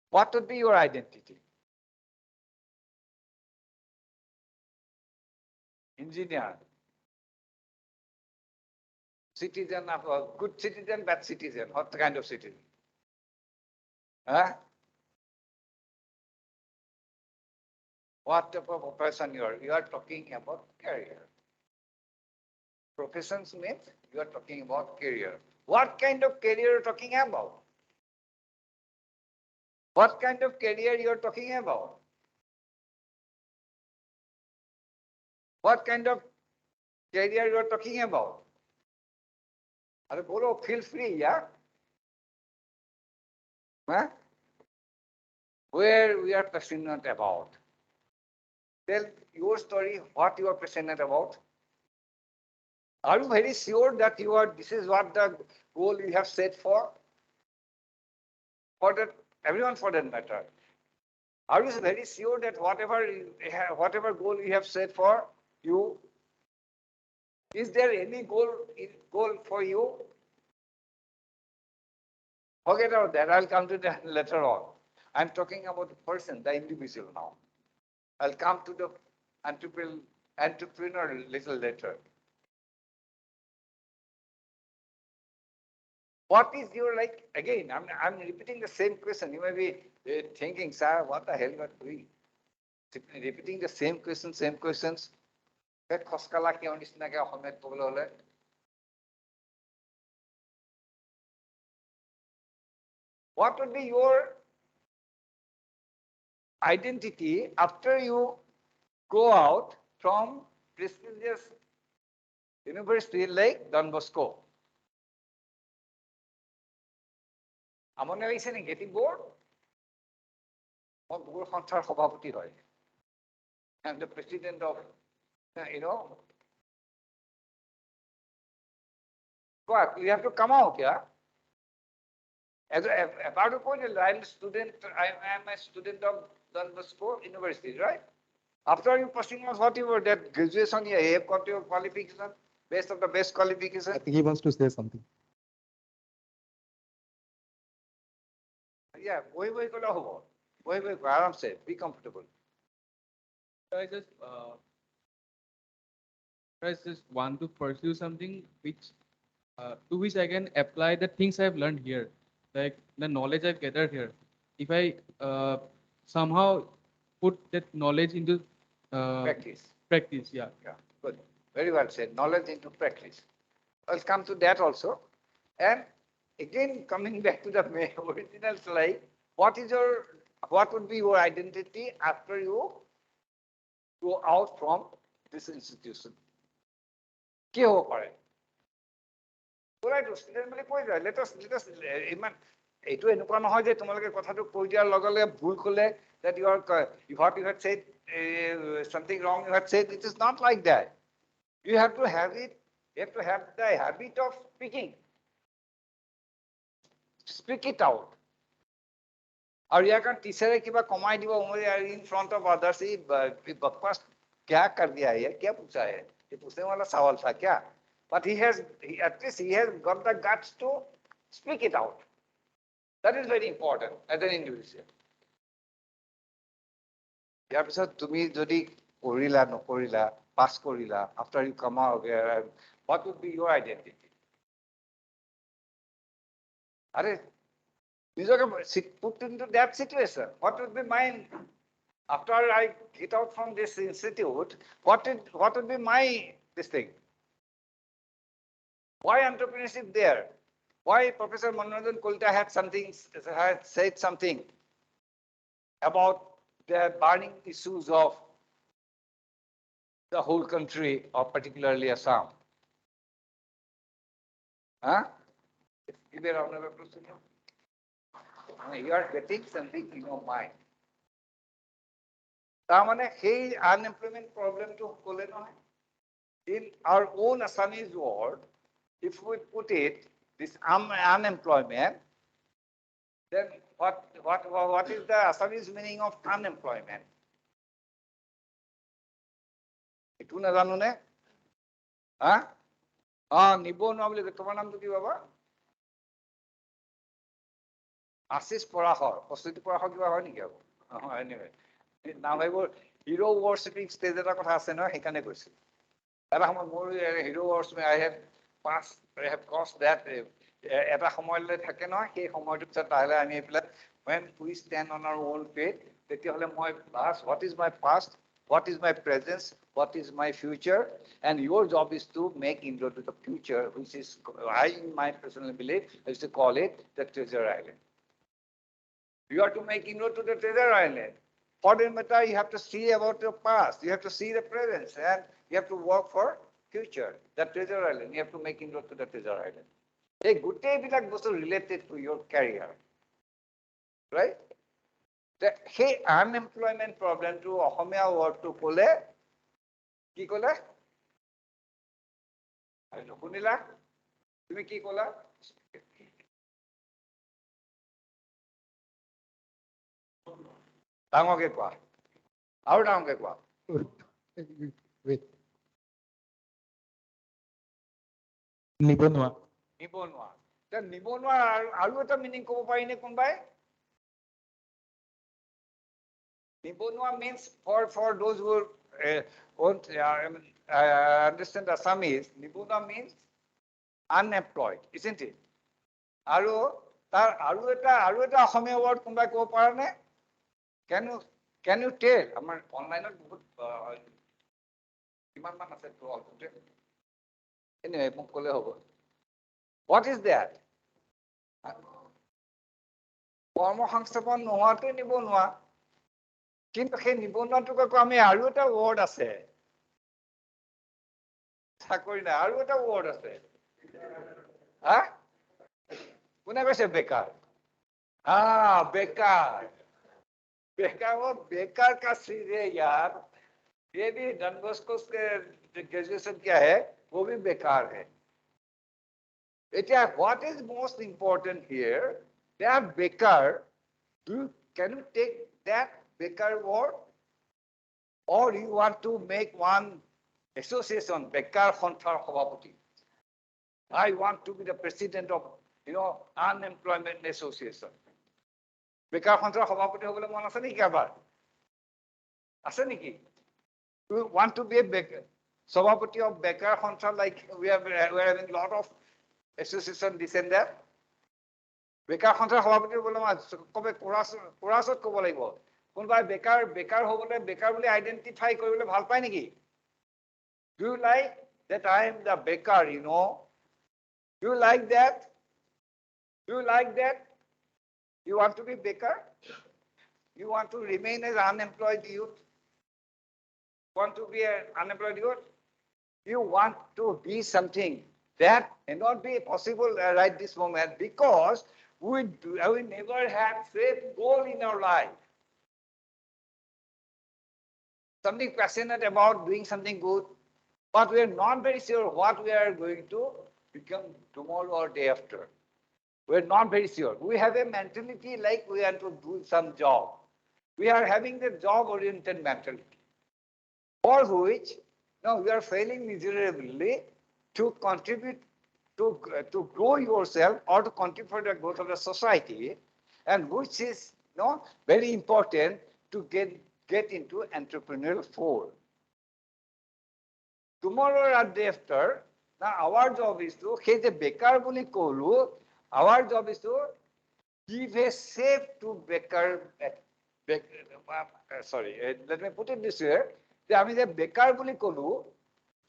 what would be your identity? Engineer, citizen of a good citizen, bad citizen. What kind of citizen? Huh? What type of a person you are? You are talking about career. Professions means you are talking about career. What kind of career you are talking about? What kind of career you are talking about? What kind of career you are talking about? Feel free, yeah? Huh? Where we are passionate about. Tell your story, what you are passionate about. Are you very sure that this is what the goal you have set for? For that, everyone for that matter. Are you very sure that whatever goal you have set for you, is there any goal for you? Forget about that. I'll come to that later on. I'm talking about the person, the individual now. I'll come to the entrepreneur little later. What is your, again, I'm repeating the same question. You may be thinking, sir, what the hell you are doing? Repeating the same questions. What would be your identity after you go out from prestigious university like Don Bosco? Among the getting bored? I'm the president of, what? You have to come out, yeah? As a part of it, I'm a student of Don Bosco University, right? After you pursuing whatever that graduation, you have got your qualification, best of the best qualification. I think he wants to say something. Yeah, be comfortable. I just want to pursue something to which I can apply the things I've learned here, like the knowledge I've gathered here. If I somehow put that knowledge into practice, yeah. Yeah, good. Very well said. Knowledge into practice. I'll come to that also. And again, coming back to the original slide, what would be your identity after you go out from this institution? কি হ'ব পাৰে? Let us ইমান এইটো এনেকুৱা নহয় যে তোমালোকে কথাটো কৈ দিয়াৰ লগে লগে ভুল ক'লে that what you had said something wrong you had said. It is not like that. You have to have it. You have to have the habit of speaking. Speak it out. और यहाँ का teacher किबा कमाई दिवा उमरे in front of others ही बकवास क्या कर दिया है क्या पूछा है ये पूछने वाला सवाल था क्या? But at least he has got the guts to speak it out. That is very important as an individual. ইয়াৰ পিছত তুমি যদি কৰিলা নকৰিলা পাছ কৰিলা after you come out what would be your identity? Are put into that situation. What would be mine after I get out from this institute? What would be my this thing? Why entrepreneurship there? Why Professor Manoranjan Kalita had said something about the burning issues of the whole country, or particularly Assam? Huh? Give a round of applause to him. You are getting something in your mind. তাৰমানে সেই unemployment problem to ক'লে নহয়. In our own Assamese word, if we put it, this unemployment, then what is the Assamese meaning of unemployment? এইটো নাজানো নে? হা? নিবনুৱা বুলি কয়। তোমাৰ নামটো কি বাবা? আশিষ পৰাশৰ। প্ৰস্তুতি পৰাশৰ কিবা হয় নেকি আকৌ? Anyway, নাম এইবোৰ হিৰো ৱৰ্শ্বিপিং ষ্টেজ এটা কথা আছে নহয়, সেইকাৰণে কৈছো। এটা সময় মোৰ hero ৱৰ্শ্বিপিং I have crossed that এটা সময়লৈ থাকে নহয়, সেই সময়টোৰ পিছত তাহলে আমি এইবিলাক when we stand on our own feet, তেতিয়াহ'লে মই what is my past, what is my presence, what is my future, and your job is to make inroad to the future, which is, I in my personal belief, is to call it the treasure island. You have to make inroad to the treasure island. For that matter, you have to see about your past, you have to see the present, and you have to work for future, the treasure island. You have to make inroad to the treasure island. A good day is related to your career, right? The unemployment problem to Ohomia word to Kole, কি কলে? শুনিলা? তুমি কি কলা? ডাঙৰকে কোৱা। আৰু ডাঙৰকে কোৱা। নিবনুৱা। নিবনুৱা। নিবনুৱা আৰু এটা মিনিং ক'ব পাৰিনে কোনোবাই? Nibonua means, for those who won't understand Assamese, Nibonua means unemployed, isn't it? Aru eta Assamese word kumbai ko parane? Can you tell? Amar online iman man ase to all. Anyway, muk kole hobo. What is that? Kormo সংস্থাপন নোহোৱাটো নিবনুৱা। কিন্তু সেই নিবনুৱাটোক আকৌ আমি আৰু এটা word আছে। চাকৰি নাই, আৰু এটা ৱৰ্ড আছে। হা? কোনে কৈছে বেকাৰ? बेकार। बेकार वो बेकार का सीधे यार, ये भी डॉन बॉस्को के ग्रेजुएशन क्या है, वो भी बेकार है। What is most important here? They are bekar. Can you take that bekar word? Or you want to make one association, Bekar Khonthar Sabhapati? I want to be the president of, unemployment association. Bekar Khonthar Sabhapati hobole mon ase niki abar? Ase niki? You want to be a Sabhapati of Bekar Khonthar, like we are having a lot of association this and that? Bekar Khonthar Sabhapati bole ma kobe korasot kobo lagibo. কোনবাই বেকাৰ হবলে বেকাৰ বুলি identify কৰিবলৈ ভাল পায় নেকি? Do you like that I am the bekar, Do you like that? Do you like that? You want to be bekar? You want to remain as unemployed youth? Want to be an unemployed youth? You want to be something that cannot be possible right this moment because we never had safe goal in our life. Something passionate about doing something good, but we are not very sure what we are going to become tomorrow or day after. We are not very sure. We have a mentality like we want to do some job. We are having the job-oriented mentality, for which now we are failing miserably to contribute to grow yourself or to contribute for the growth of the society, and which is very important to get into entrepreneurial fold. Tomorrow or day after, now our job is to, bekar boli kolu, our job is to give a safe to bekar, sorry, let me put it this way, যে আমি যে বেকাৰ বুলি কলো,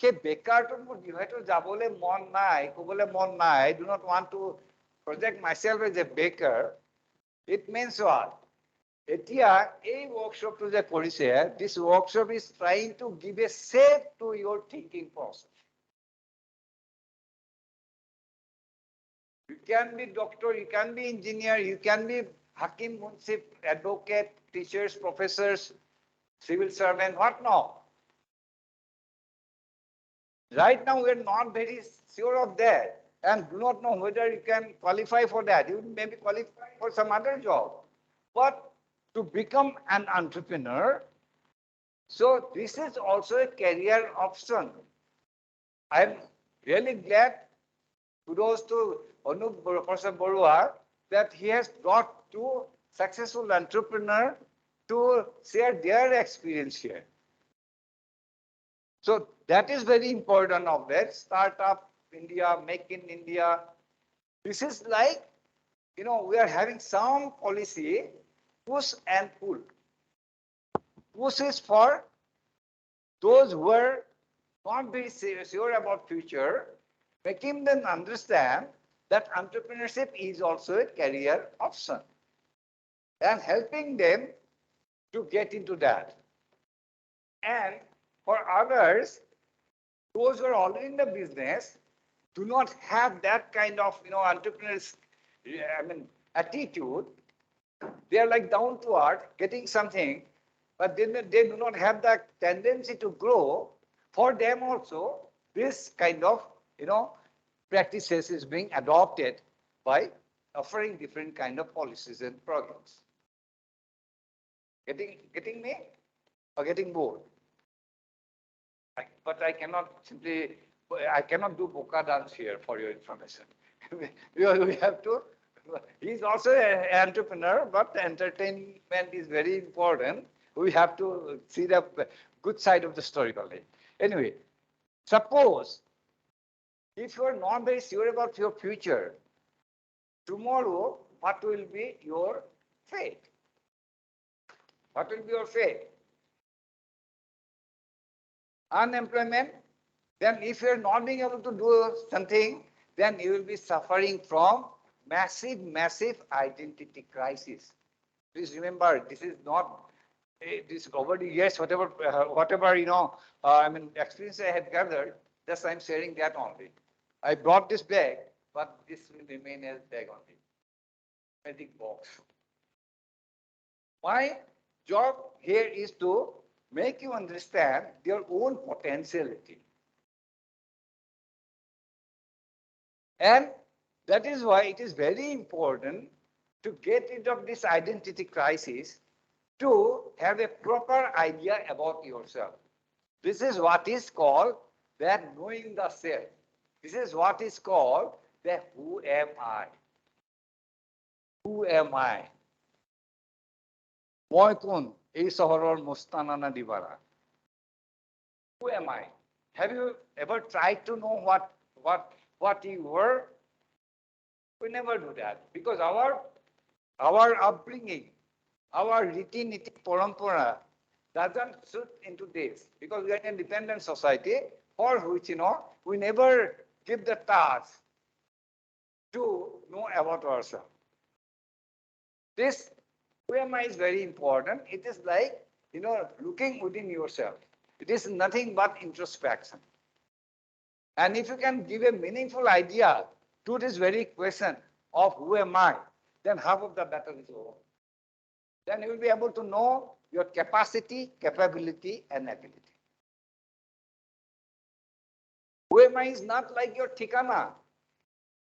সেই বেকাৰটো মোৰ যিহেতু যাবলৈ মন নাই, ক'বলৈ মন নাই, I do not want to project myself as a baker, it means what? এতিয়া এই workshopটো যে কৰিছে, this workshop is trying to give a shape to your thinking process. You can be doctor, you can be engineer, you can be hakim, munsif, advocate, teachers, professors, civil servant, what now? Right now, we are not very sure of that and do not know whether you can qualify for that. You may be qualified for some other job. But to become an entrepreneur, so this is also a career option. I'm really glad, kudos to Anup Professor Borua, that he has brought two successful entrepreneurs to share their experience here. So that is very important of that. Startup India, Make in India. This is like, we are having some policy, push and pull. Push is for those who are not very sure about future, making them understand that entrepreneurship is also a career option and helping them to get into that. And for others, those who are already in the business, do not have that kind of, entrepreneur's, attitude. They are like down to earth, getting something, but then they do not have that tendency to grow. For them also, this kind of, practices is being adopted by offering different kind of policies and programs. Getting me or getting bored? But I cannot do boka dance here for your information. We have to, he's also an entrepreneur, but entertainment is very important. We have to see the good side of the story only. Anyway, suppose if you are not very sure about your future, tomorrow, what will be your fate? What will be your fate? Unemployment. Then if you are not being able to do something, then you will be suffering from massive identity crisis. Please remember, this is not this over the years, whatever experience I have gathered, just I'm sharing that only. I brought this bag, but this will remain as bag only. Magic box. My job here is to make you understand your own potentiality. And that is why it is very important to get rid of this identity crisis, to have a proper idea about yourself. This is what is called that knowing the self. This is what is called the who am I? Who am I? Moi kun ei sohoror mustanana dibara. Who am I? Have you ever tried to know what you were? We never do that because our upbringing, our riti parampara doesn't suit into this, because we are an independent society for which, we never give the task to know about ourselves. This who am I is very important. It is like, looking within yourself. It is nothing but introspection. And if you can give a meaningful idea to this very question of who am I, then half of the battle is over. Then you will be able to know your capacity, capability, and ability. Who am I is not like your tikana,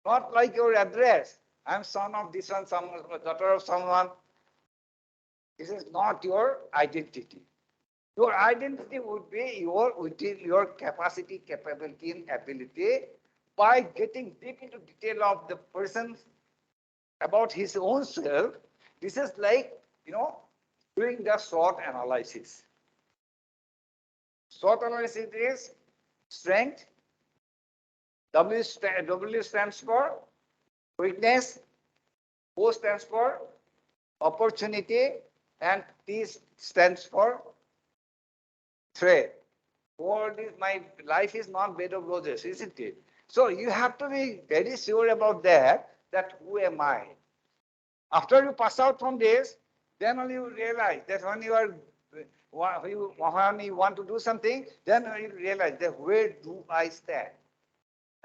not like your address. I'm son of this one, daughter of someone. This is not your identity. Your identity would be within your capacity, capability, and ability by getting deep into detail of the person about his own self. This is like, doing the SWOT analysis. SWOT analysis is strength. W stands for weakness. O stands for opportunity. And T stands for threat. For this, my life is not bed of roses, isn't it? So you have to be very sure about that who am I? After you pass out from this, Then only you realize that when you are when you want to do something, then you realize that where do I stand?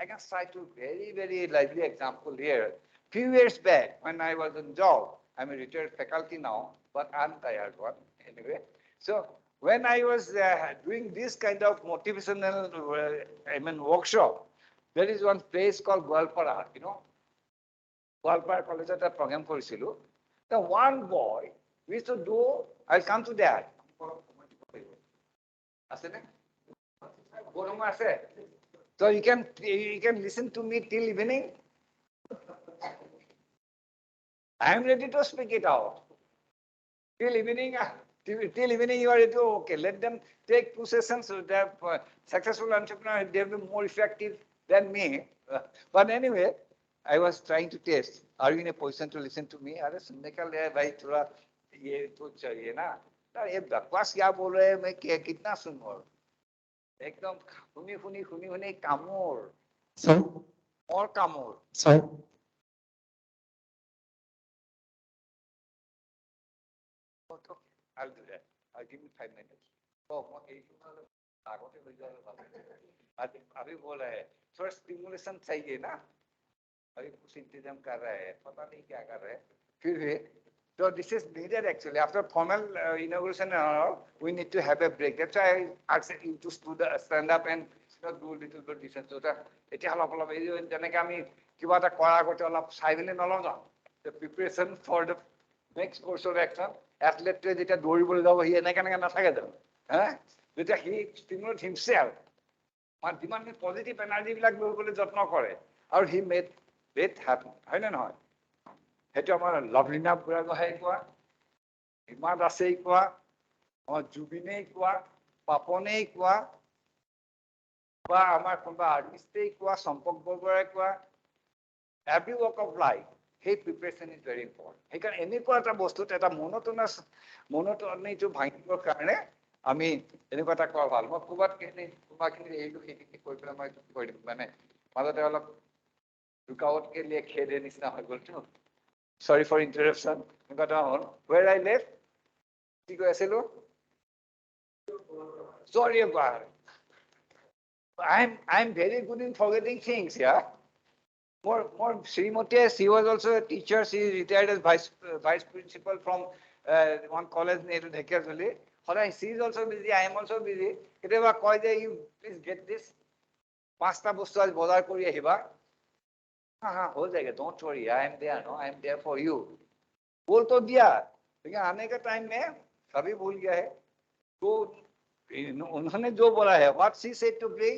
I can cite a very, very lively example here. Few years back, when I was in job, I'm a retired faculty now, but I'm tired one anyway. So when I was doing this kind of motivational, workshop, there is one place called Gwalpara, you know. Gwalpara College at a program for Silu. The one boy, we used to do, I'll come to that. So you can listen to me till evening. I am ready to speak it out. Till evening, till evening you are ready to, okay, let them take 2 sessions. So the successful entrepreneur, they will be more effective than me. But anyway, I was trying to test. Are you in a position to listen to me? अरे सुनने का ले भाई थोड़ा ये तो चाहिए ना. ये बकवास क्या बोल रहे हैं मैं कितना सुनूं? एकदम खुनी कामोर. Sir, और कामोर. sir, Okay, I'll do that. I'll give you 5 minutes. Oh, अभी बोल रहा है थोड़ा स्टिमुलेशन चाहिए ना. अभी कुछ इंतजाम कर रहा है, पता नहीं क्या कर रहा है. फिर भी, so this is needed actually. After formal inauguration and all, we need to have a break. That's why I asked you to stand up and do a little bit distance. So that it's অলপ এই যেনেকে আমি কিবা এটা কৰাৰ আগতে অলপ চাই মেলি নলওঁ. The preparation for the next course of action. Athlete যেতিয়া দৌৰিবলৈ যাব সি এনেকে নাথাকে জানো? যেতিয়া he stimulate himself, যিমান পজিটিভ এনাৰ্জি বিলাক লৈ যত্ন কৰে আৰু he made it happen. হয় নে নহয়? সেইটো আমাৰ লভলীনা বুঢ়াগোহাঁই কোৱা, হিমা দাসেই কোৱা, আমাৰ জুবিনেই কোৱা, পাপনেই কোৱা, বা আমাৰ কোনোবা আৰ্টিষ্টেই কোৱা, চম্পক বৰবৰাই কোৱা, every walk of life, সেই প্ৰিপাৰেশ্যন ইজ ভেৰি ইম্পৰ্টেণ্ট. সেইকাৰণে এনেকুৱা এটা বস্তুত এটা মনোটনিটো ভাঙিবৰ কাৰণে আমি এনেকুৱা এটা কৰা ভাল. মই কোনোবাখিনি এইটো সেইখিনি কৰি পেলাই মই কৰি দিম. মানে মাজতে অলপ रुकावट के लिए खेदे निस्ना हो गलतो. Sorry for interruption. But where I left, কি কৈ আছিলো? Sorry about it. I'm very good in forgetting things. Yeah. More Srimati, she was also a teacher. She retired as vice principal from one college near Dhekazuli. She is also busy. I am also busy. Keteba koi je you please get this. Pasta bostu aj bozar kori ahiba. हो जाएगा. Don't worry, I am there. No, I am there for you. बोल तो दिया, लेकिन आने का time में सभी भूल गया है. तो उन्होंने जो बोला है, what she said to bring,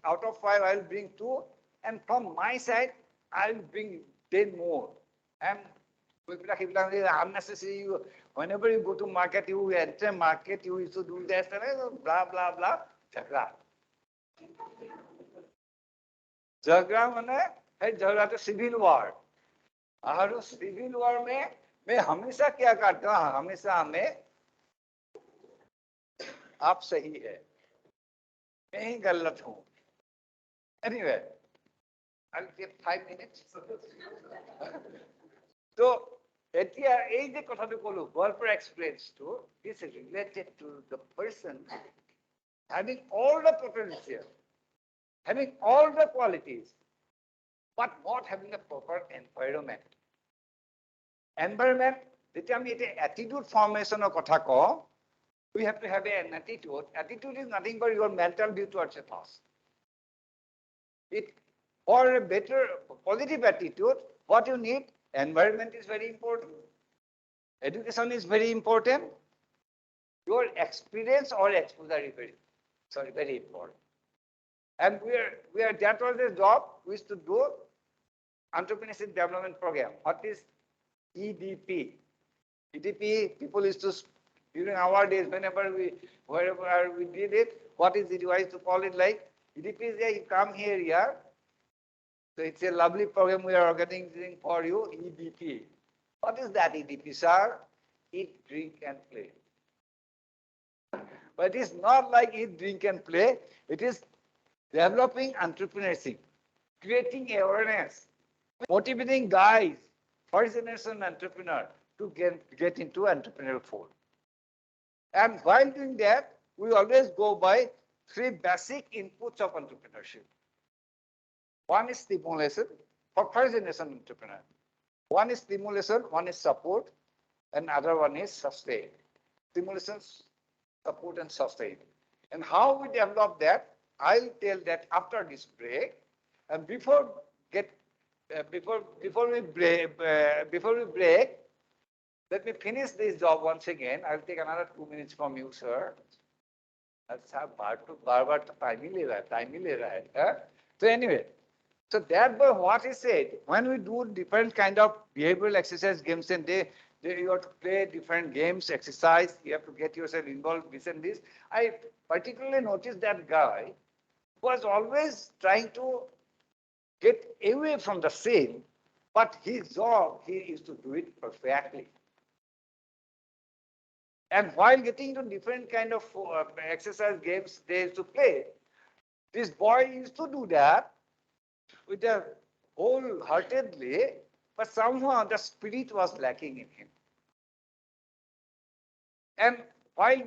out of 5 I will bring 2, and from my side I will bring 10 more. And unnecessary. Whenever you go to market, you enter market, you used to do that, blah blah blah. झगड़ा माने है झगड़ा तो civil war. और civil war में मैं हमेशा क्या करता हूँ, हमेशा हमें आप सही है, मैं ही गलत हूँ. Anyway, I'll give 5 minutes. So, এই যে কথাটো কলো, Golper experience to is related to the person having all the potential, having all the qualities, but not having a proper environment. Environment, attitude formation of kotha, we have to have an attitude. Attitude is nothing but your mental view towards a task. For a better positive attitude, what you need, environment is very important. Education is very important. Your experience or exposure is very important. And that was the job we used to do, entrepreneurship development program. What is EDP? EDP, people used to, during our days, wherever we did it, what is it? I used to call it like, EDP is there, you come here, yeah. So it's a lovely program we are organizing for you, EDP. What is that EDP, sir? Eat, drink, and play. But it is not like eat, drink, and play. It is developing entrepreneurship, creating awareness, motivating guys, first generation entrepreneur, to get into entrepreneurial fold. And while doing that, we always go by three basic inputs of entrepreneurship. One is stimulation for first generation entrepreneur. One is stimulation, one is support, and other one is sustain. Stimulation, support, and sustain. And how we develop that, I'll tell that after this break. And before we break, let me finish this job once again. I'll take another 2 minutes from you, sir. अच्छा बार तो time ही ले रहा है. So anyway, so that boy, what he said, when we do different kind of behavioral exercise games and you have to play different games, exercise, you have to get yourself involved, this and this. I particularly noticed that guy was always trying to get away from the scene, but his job, he used to do it perfectly. And while getting to different kind of exercise games they used to play, this boy used to do that with a wholeheartedly, but somehow the spirit was lacking in him. And while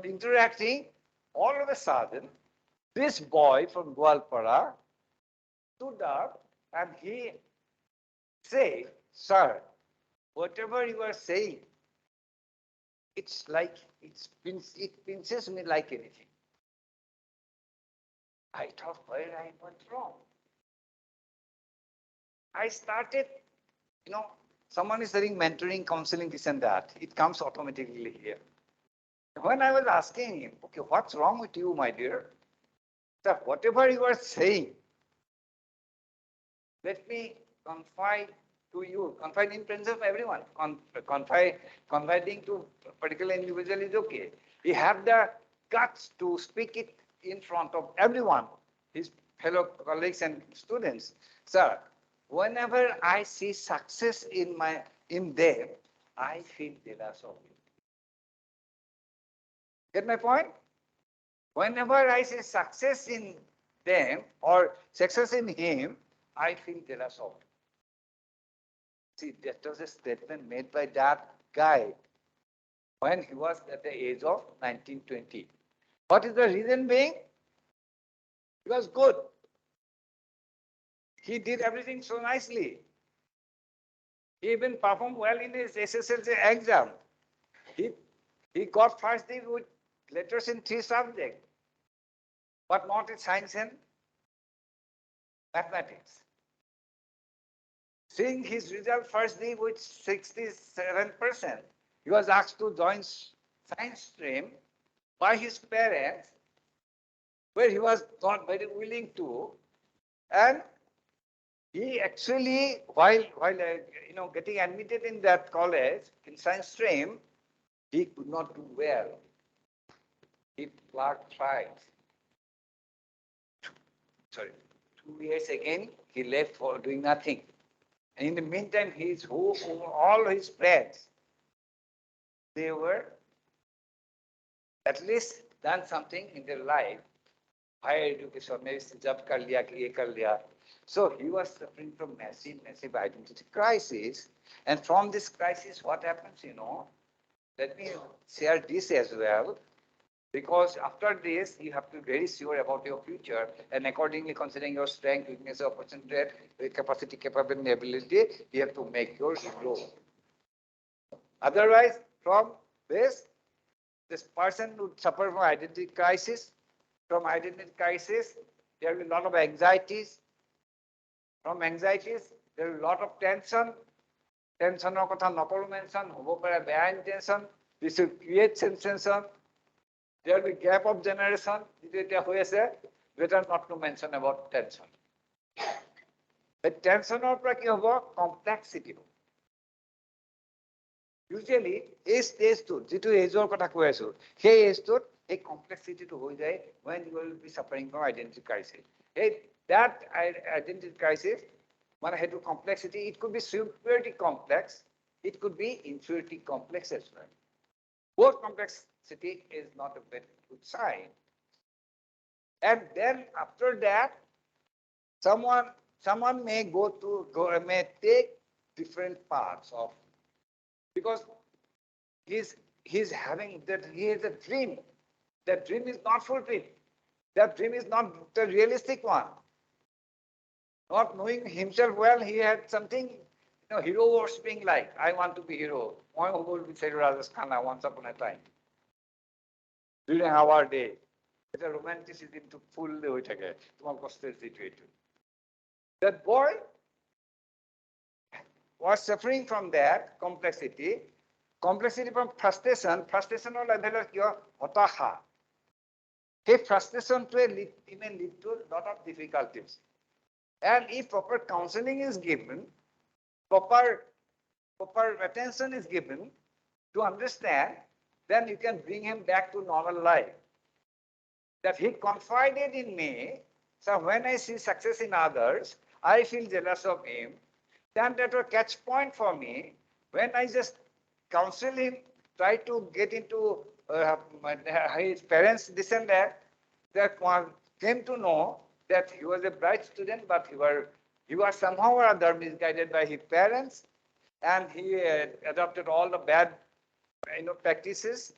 interacting, all of a sudden, this boy from Gwalpara stood up and he said, "Sir, whatever you are saying, it's like it pinches me like anything." I thought, where I went wrong. I started, someone is saying mentoring, counseling, this and that. It comes automatically here. When I was asking him, okay, what's wrong with you, my dear? Sir, whatever you are saying, let me confide to you, confide in presence of everyone. Confiding to a particular individual is okay. He had the guts to speak it in front of everyone, his fellow colleagues and students. Sir, whenever I see success in them, I feel jealous of you. Get my point? Whenever I see success in them or success in him, I feel jealous of him. See, that was a statement made by that guy when he was at the age of 19, 20. What is the reason being? He was good. He did everything so nicely. He even performed well in his SSLC exam. He got first degree with letters in 3 subjects, but not in science and mathematics. Seeing his result first day with 67%, he was asked to join science stream by his parents, where he was not very willing to, and he actually, while getting admitted in that college in science stream, he could not do well. He plucked twice. 2 years again, he left for doing nothing. And in the meantime, all his friends, they were at least done something in their life. Higher education, maybe job kar liya, ye kar liya. So he was suffering from massive identity crisis. And from this crisis, what happens, let me share this as well. Because after this, you have to be very sure about your future and accordingly considering your strength, weakness, opportunity, capacity, capability, ability, you have to make your grow. Otherwise, from this person would suffer from identity crisis. From identity crisis, there will be a lot of anxieties. From anxieties, there will be a lot of tension. Tension or kotha nokolu mention, hobo pare bad intention. This will create sensation. There will be gap of generation. Better not to mention about tension. The tension or complexity. Usually, a stage to age or kota koesu. Hey, age to a complexity to hold when you will be suffering from identity crisis. Hey, that identity crisis, when I had to complexity, it could be superiority complex, it could be inferiority complex as well. Both complexity is not a very good sign. And then after that, someone someone may may take different paths of, because he's having that, he has a dream. That dream is not fulfilled. That dream is not the realistic one. Not knowing himself well, he had something, hero worshipping, like, I want to be hero. I will be Sri Rajasthana once upon a time. During our day. It's a romanticism to full situation. That boy was suffering from that complexity from frustration or level of your hotaha. Hey, frustration may lead to a lot of difficulties. And if proper counseling is given, proper attention is given to understand, then you can bring him back to normal life. That he confided in me, so when I see success in others, I feel jealous of him. Then that was a catch point for me. When I just counsel him, try to get into his parents, this and that one came to know that he was a bright student, but he was somehow or other misguided by his parents, and he adopted all the bad practices.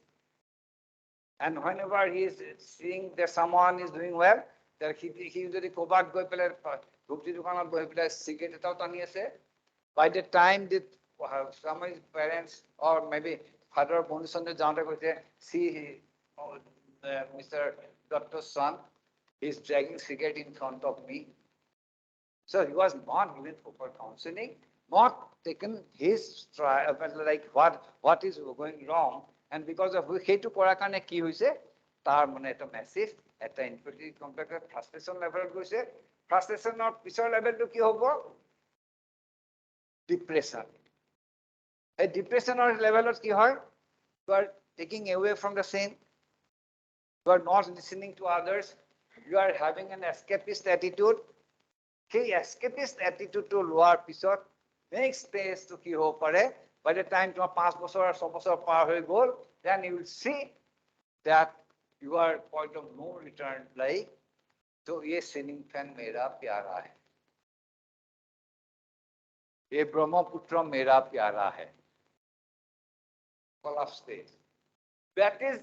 And whenever he is seeing that someone is doing well, that he usually go back, go cigarette. By the time that some of his parents or maybe father see Mr. Doctor's son is dragging cigarette in front of me. So he was not given proper counseling, not taken his trial, like what is going wrong, and because of সেইটো কৰাৰ কাৰণে কি হৈছে তাৰ মানে এটা massive এটা inferiority complex frustration level গৈছে frustrationৰ পিছৰ levelটো কি হ'ব depression এই depressionৰ levelত কি হয় you are taking away from the scene, you are not listening to others, you are having an escapist attitude. সেই escapist attitude to লোৱাৰ পিছত next stage to কি হ'ব পাৰে by the time তোমাৰ 5 বছৰ 6 বছৰ পাৰ হৈ গ'ল, then you will see that you are point of no return, like तो ये ceiling fan मेरा प्यारा है, ये ब्रह्मपुत्र मेरा प्यारा है, collapse stage. That is,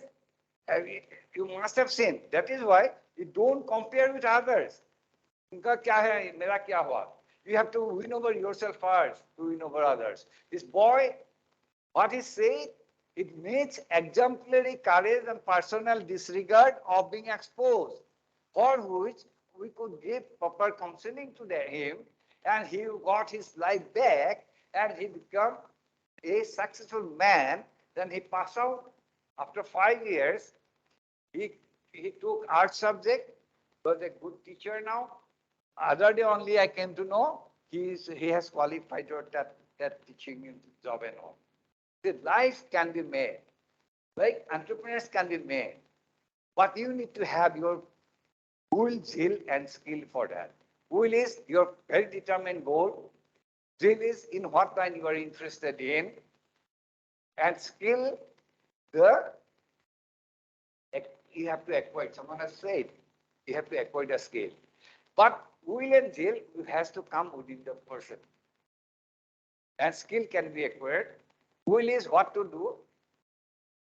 you must have seen, that is why you don't compare with others. उनका क्या है मेरा क्या हुआ. You have to win over yourself first to win over others. This boy, what he said, it needs exemplary courage and personal disregard of being exposed, for which we could give proper counseling to him, and he got his life back, and he became a successful man. Then he passed out after 5 years. He took art subject, was a good teacher now. Other day only I came to know he has qualified for that teaching job and all. The life can be made, like entrepreneurs can be made, but you need to have your will, zeal, and skill for that. Will is your very determined goal. Zeal is in what line you are interested in, and skill, you have to acquire. Someone has said you have to acquire the skill, but will and zeal has to come within the person, and skill can be acquired. Will is what to do,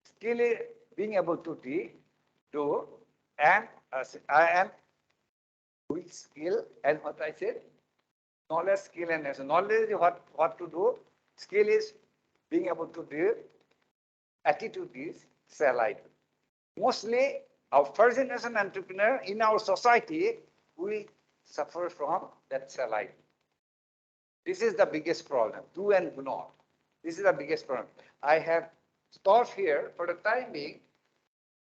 skill is being able to do, and I am will, skill, and what I said, knowledge, skill, and knowledge. Knowledge is what to do, skill is being able to do, attitude is sell item. Mostly our first generation entrepreneur in our society, we suffer from that sell item. This is the biggest problem, do and do not. This is the biggest problem. I have stopped here for the time being.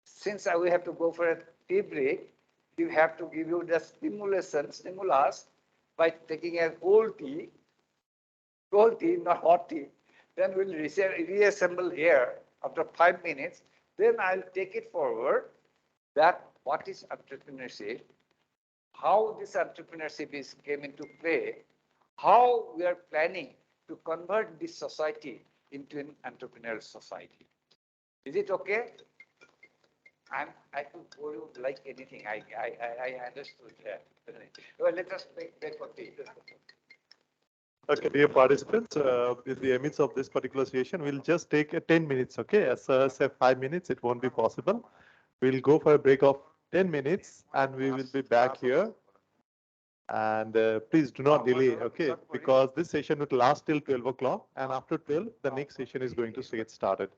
Since we have to go for a tea break, we have to give you the stimulus by taking a cold tea, not hot tea. Then we'll reassemble here after 5 minutes. Then I'll take it forward that what is entrepreneurship, how this entrepreneurship came into play, how we are planning to convert this society into an entrepreneurial society. Is it okay? I could go you like anything. I understood that. Well, let us break for tea. Okay, dear participants, in the midst of this particular session, we'll just take 10 minutes, okay? As say 5 minutes, it won't be possible. We'll go for a break of 10 minutes and we will be back here. And please do not delay, okay? Because this session will last till 12 o'clock and after 12, the next session is going to get started.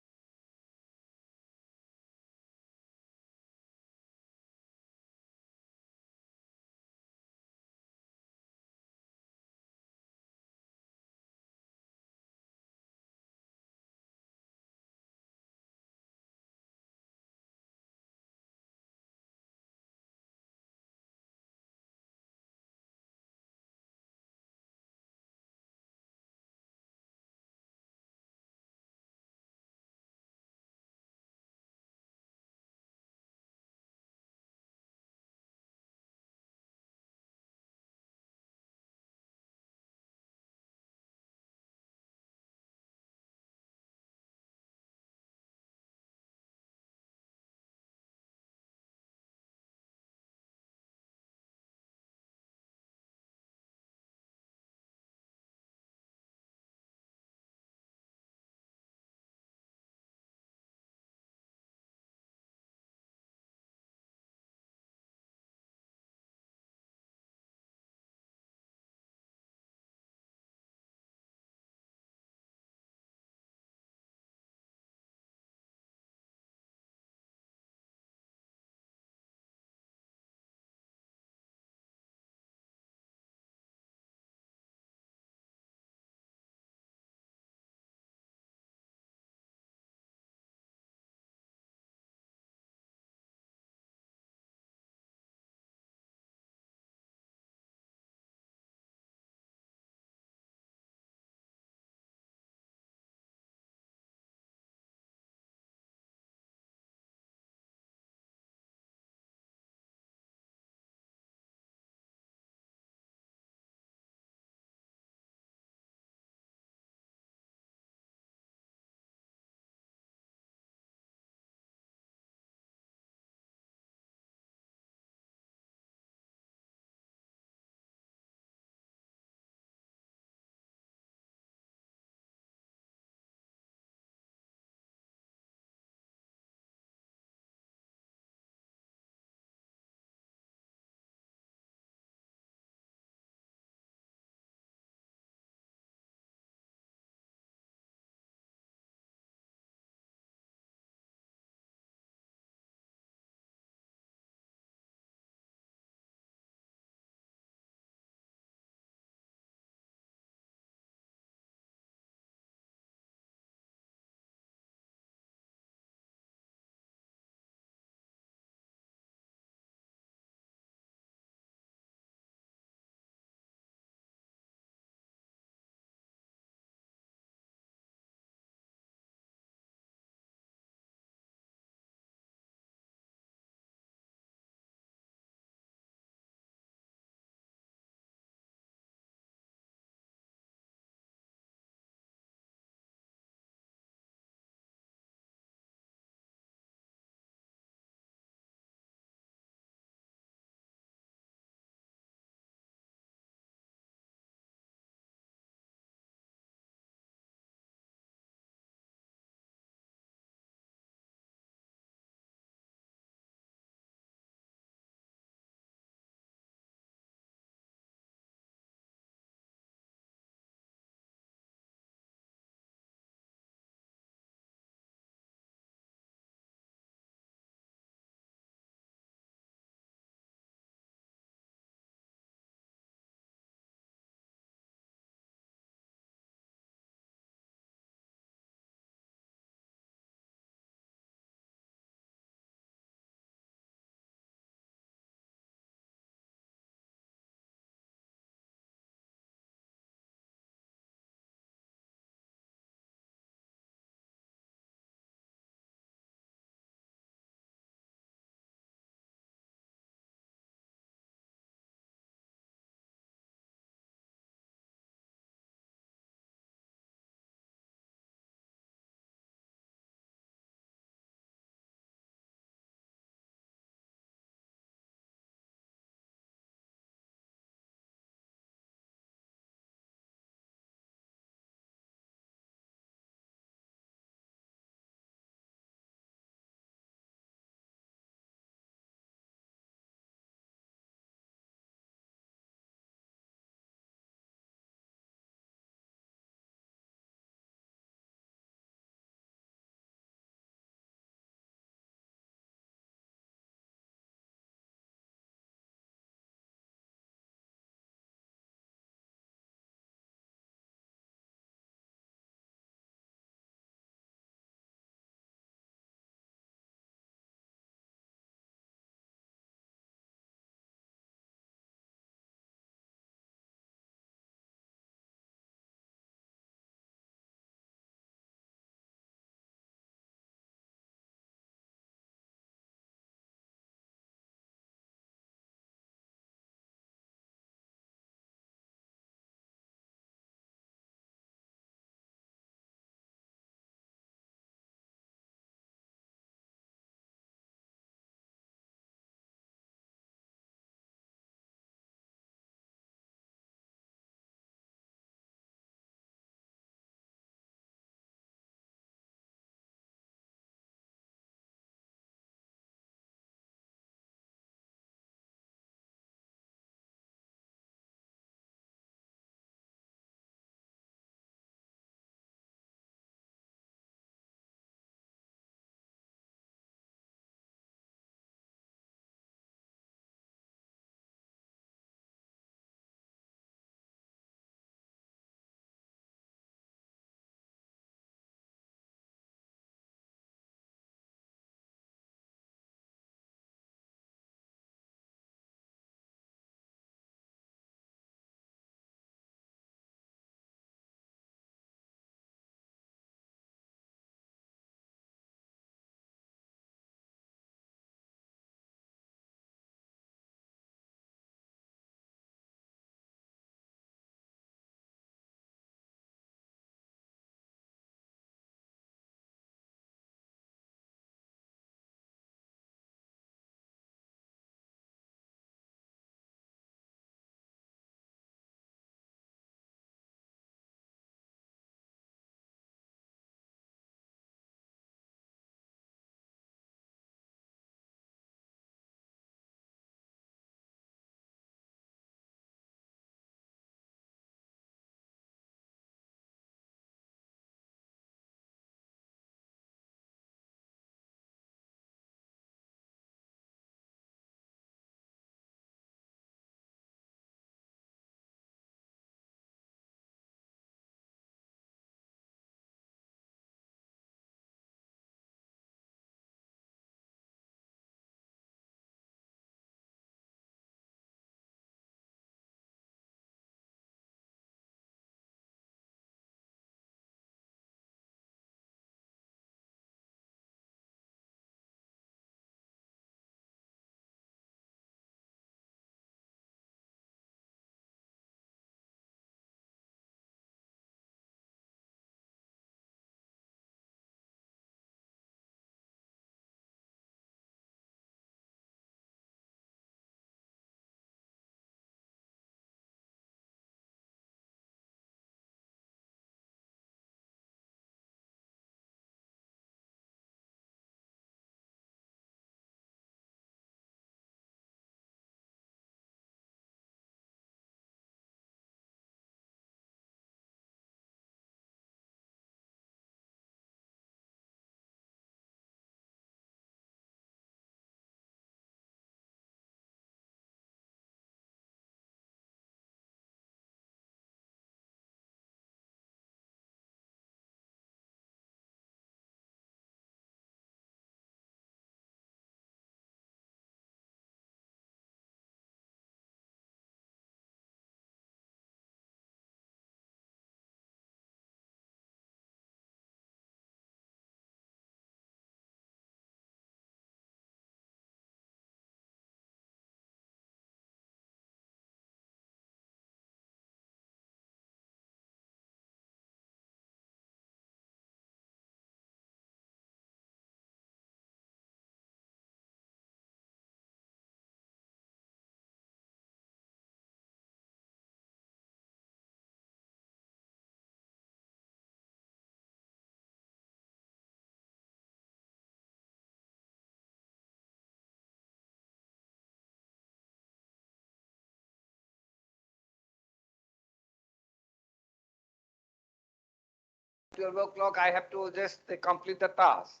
12 o'clock, I have to just complete the task.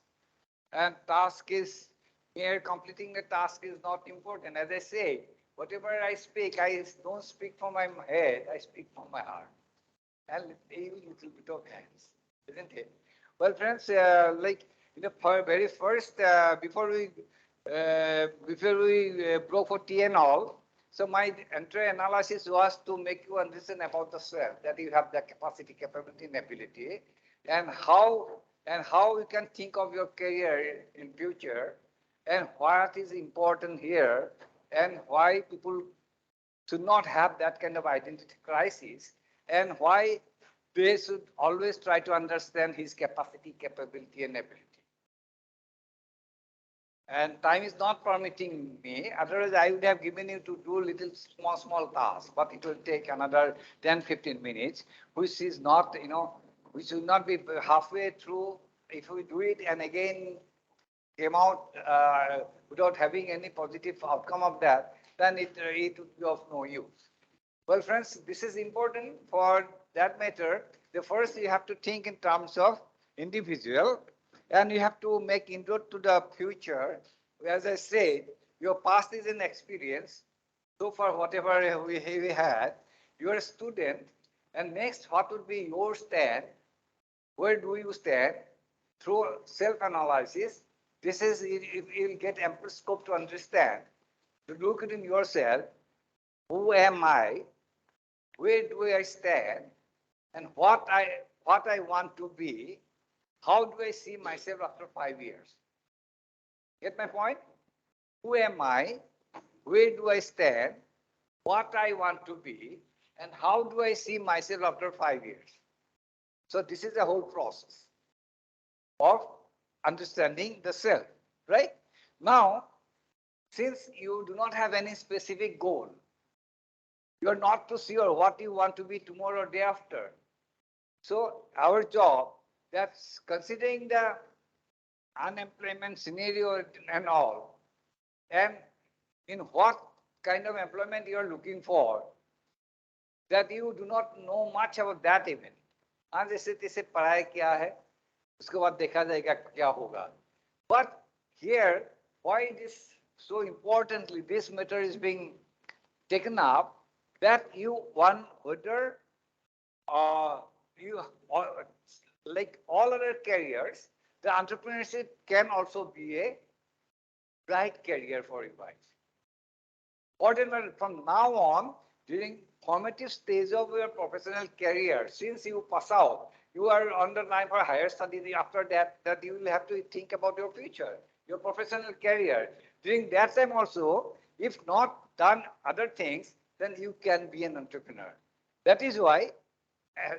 And task is, mere completing the task is not important. As I say, whatever I speak, I don't speak from my head, I speak from my heart. And a little bit of hands, isn't it? Well, friends, like in the very first, before we go for tea and all, so my entire analysis was to make you understand about the self, that you have the capacity, capability, and ability, and how you can think of your career in future, and what is important here, and why people should not have that kind of identity crisis, and why they should always try to understand his capacity, capability, and ability. And time is not permitting me, otherwise I would have given you to do little small tasks, but it will take another 10-15 minutes, which is not, we should not be halfway through. If we do it and again came out without having any positive outcome of that, then it would be of no use. Well, friends, this is important for that matter. The first you have to think in terms of individual, and you have to make inroad to the future. As I said, your past is an experience. So far, whatever we had, you are a student, and next, what would be your stand? Where do you stand? Through self-analysis, this is, you'll get ample scope to understand, to look in yourself, who am I? Where do I stand? And what I want to be? How do I see myself after 5 years? Get my point? Who am I? Where do I stand? What I want to be? And how do I see myself after 5 years? So this is a whole process of understanding the self, right? Now, since you do not have any specific goal, you are not too sure what you want to be tomorrow or day after. So our job, that's considering the unemployment scenario and all, and in what kind of employment you are looking for, that you do not know much about that even. हाँ जैसे तैसे पढ़ाई क्या है, उसके बाद देखा जाएगा क्या होगा. But here, why it is so importantly, this matter is being taken up, that you want whether you like all other careers, the entrepreneurship can also be a bright career for you guys. Whatever from now on, during formative stage of your professional career, since you pass out, you are on the line for higher studies. After that you will have to think about your future, your professional career. During that time also, if not done other things, then you can be an entrepreneur. That is why,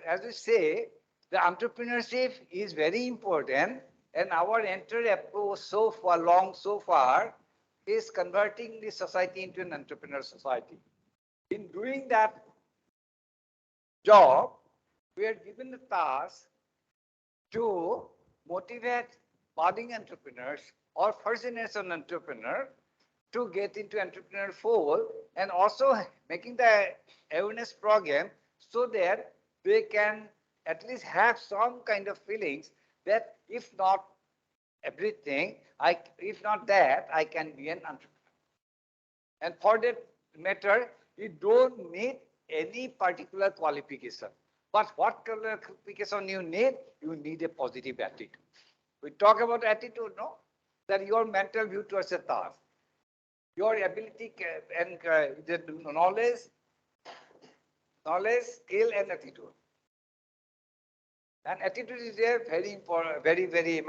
as we say, the entrepreneurship is very important, and our entire approach so far is converting the society into an entrepreneur society. In doing that job, we are given the task to motivate budding entrepreneurs or first generation entrepreneur to get into entrepreneurial fold, and also making the awareness program so that they can at least have some kind of feelings that if not everything, if not that, I can be an entrepreneur. And for that matter, you don't need any particular qualification. But what qualification you need a positive attitude. We talk about attitude, no? That your mental view towards a task, your ability and the knowledge, skill, and attitude. And attitude is a very important, very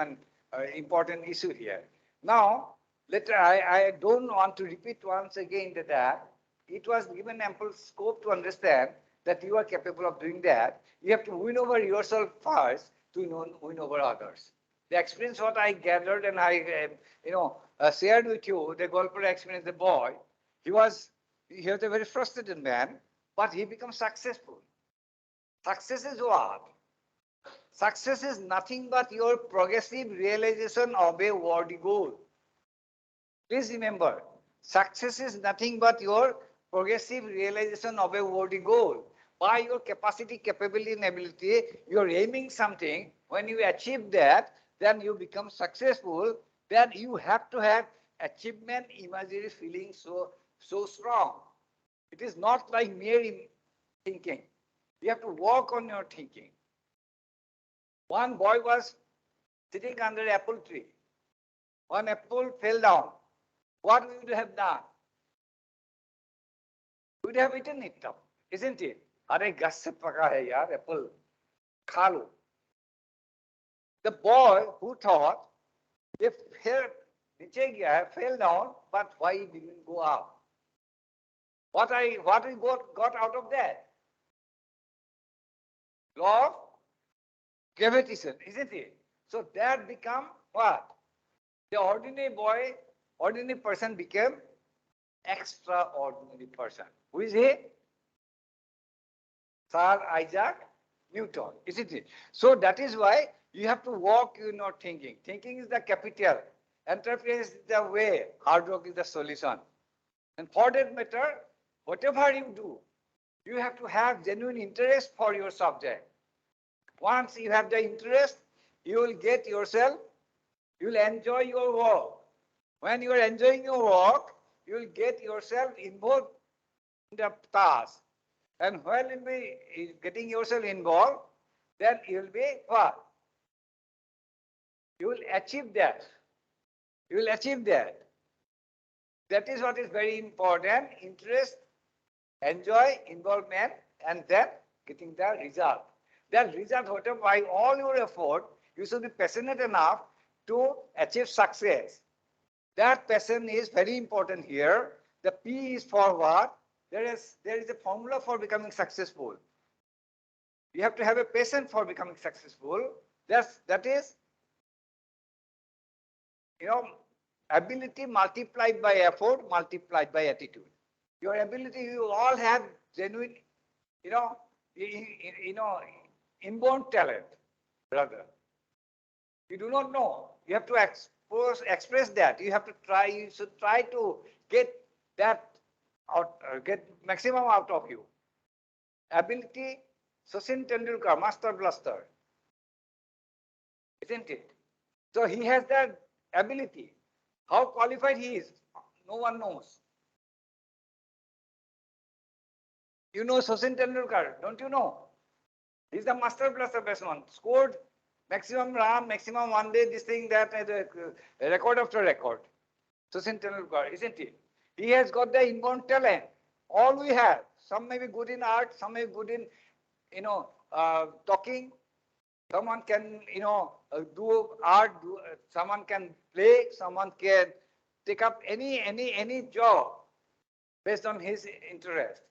important issue here. Now, I don't want to repeat once again that it was given ample scope to understand that you are capable of doing that. You have to win over yourself first to win over others. The experience what I gathered and I, shared with you, the Golper experience, the boy, he was a very frustrated man, but he becomes successful. Success is what? Success is nothing but your progressive realization of a worthy goal. Please remember, success is nothing but your progressive realization of a worthy goal. By your capacity, capability, and ability, you are aiming something, When you achieve that, then you become successful. Then you have to have achievement imagery feeling so strong. It is not like mere thinking. You have to work on your thinking. One boy was sitting under an apple tree. One apple fell down. What would you have done? You would have eaten it up, isn't it? अरे घास से पका है यार apple, खा लो. The boy who thought if नीचे गया है, fell down, but why he didn't go up? What he got out of that? Law of gravitation, isn't it? So that become what? The ordinary boy, ordinary person became extraordinary person. Who is he? Sir Isaac Newton, isn't it? So that is why you have to walk in your thinking. Thinking is the capital. Enterprise is the way. Hard work is the solution. And for that matter, whatever you do, you have to have genuine interest for your subject. Once you have the interest, you will get yourself, you will enjoy your work. When you are enjoying your work, you will get yourself involved in the task. And when you will be getting yourself involved, then you will be what? You will achieve that. You will achieve that. That is what is very important. Interest, enjoy, involvement, and then getting the result. That result, whatever, by all your effort, you should be passionate enough to achieve success. That passion is very important here. The P is for what? There is a formula for becoming successful. You have to have a passion for becoming successful. That is, ability multiplied by effort multiplied by attitude. Your ability, you all have genuine, inborn talent, brother. You do not know. You have to express that. You have to try. You should try to get that out, get maximum out of you. Ability, Sachin Tendulkar, master blaster, isn't it? So he has that ability. How qualified he is, no one knows. You know Sachin Tendulkar, don't you know? He's the master blaster batsman. Scored maximum run, maximum one day, this thing, that, record after record. Sachin Tendulkar, isn't it? He has got the inborn talent. All we have. Some may be good in art, some may be good in, talking. Someone can, do art. Someone can play. Someone can take up any job based on his interest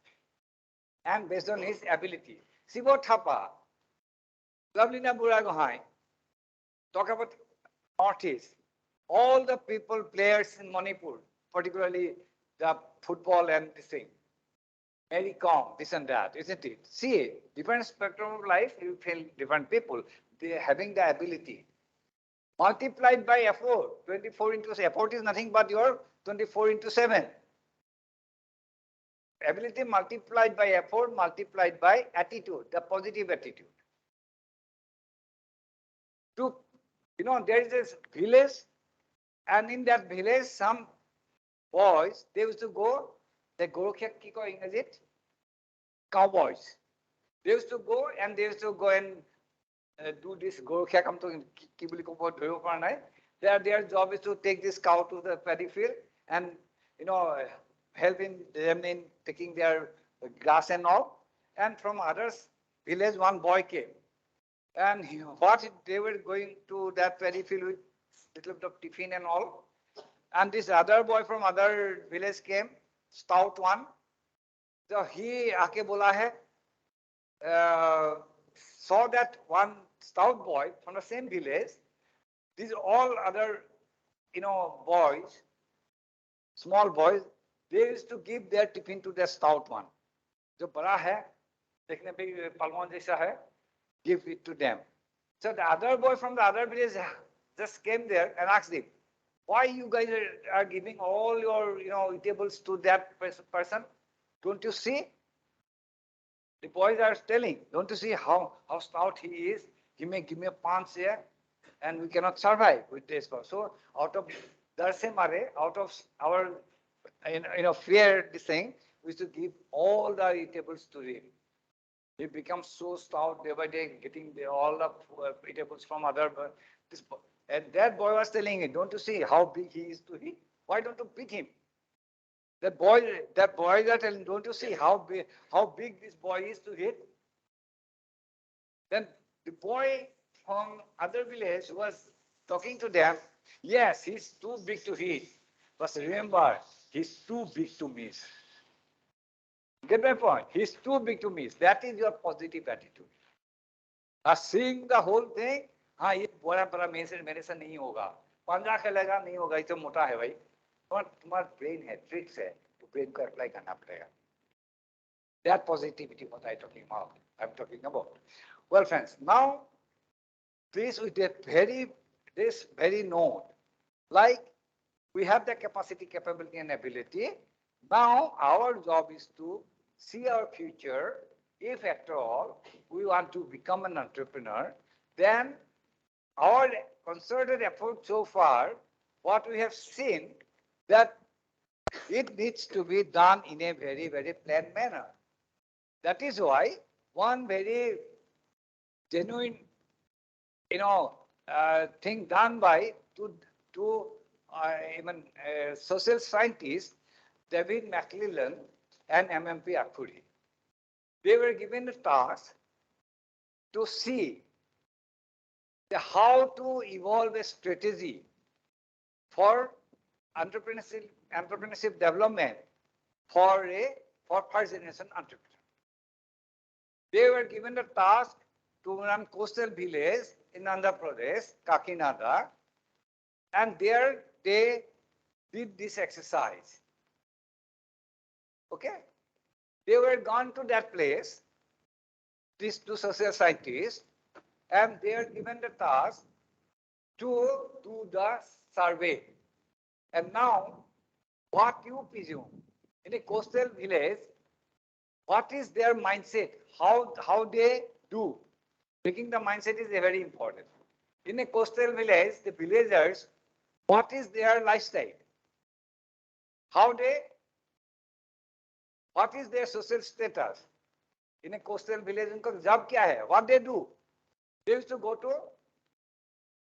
and based on his ability. Sibo Thapa, Lavlina Buragohai, talk about artists. All the people, players in Manipur, particularly the football and this thing. Mary Kom, this and that, isn't it? See, different spectrum of life, you feel different people. They having the ability. Multiplied by effort, 24 into effort is nothing but your 24 into 7. Ability multiplied by effort, multiplied by attitude, the positive attitude. There is this village, and in that village, some boys, they used to go, the Gorokha Kiko English, cowboys. They used to go and do this Gorokha come to Kibuli. Their job is to take this cow to the paddy field and helping them in taking their grass and all. And from others village, one boy came. And they were going to that paddy field with little bit of tiffin and all. And this other boy from other village came, stout one. So he aake bola hai, saw that one stout boy from the same village. These all other, boys, small boys, they used to give their tiffin to the stout one. Jo bada hai, dekhne pe palwan jaisa hai, give it to them. So the other boy from the other village just came there and asked him, why you guys are giving all your, eatables to that person? Don't you see? The boys are telling, don't you see how stout he is? give me a punch here, and we cannot survive with this. So out of Darse Mare, out of our fear, this thing, we should give all the eatables to him. He becomes so stout day by day, getting all the eatables from other. And that boy was telling him, don't you see how big he is to him? Why don't you beat him? That boy is telling, don't you see how big this boy is to hit? Then the boy from other village was talking to them. Yes, he's too big to hit. But remember, he's too big to miss. Get my point? He's too big to miss. That is your positive attitude. Seeing the whole thing, हाँ ये बड़ा मेरे से नहीं होगा, पंजा खेलेगा नहीं होगा, ये तो मोटा है भाई, तुम्हारा ब्रेन है, ट्रिक्स है, तो ब्रेन को अप्लाई करना पड़ेगा. That positivity what I'm talking about. Well, friends, now please with this very note, like we have the capacity, capability, and ability. Now our job is to see our future. If after all we want to become an entrepreneur, then our concerted effort so far, what we have seen, that it needs to be done in a very, very planned manner. That is why one very genuine, thing done by two even social scientists, David McClellan and MMP Akuri. They were given a task to see how to evolve a strategy for entrepreneurship development for first generation entrepreneur. They were given the task to run coastal village in Andhra Pradesh, Kakinada, and there they did this exercise. Okay? They were gone to that place, these two social scientists, and they are given the task to do the survey. And now, what you presume, in a coastal village, what is their mindset? How they do? Taking the mindset is very important. In a coastal village, the villagers, what is their lifestyle? What is their social status? In a coastal village, उनका job क्या है? What they do? They used to go to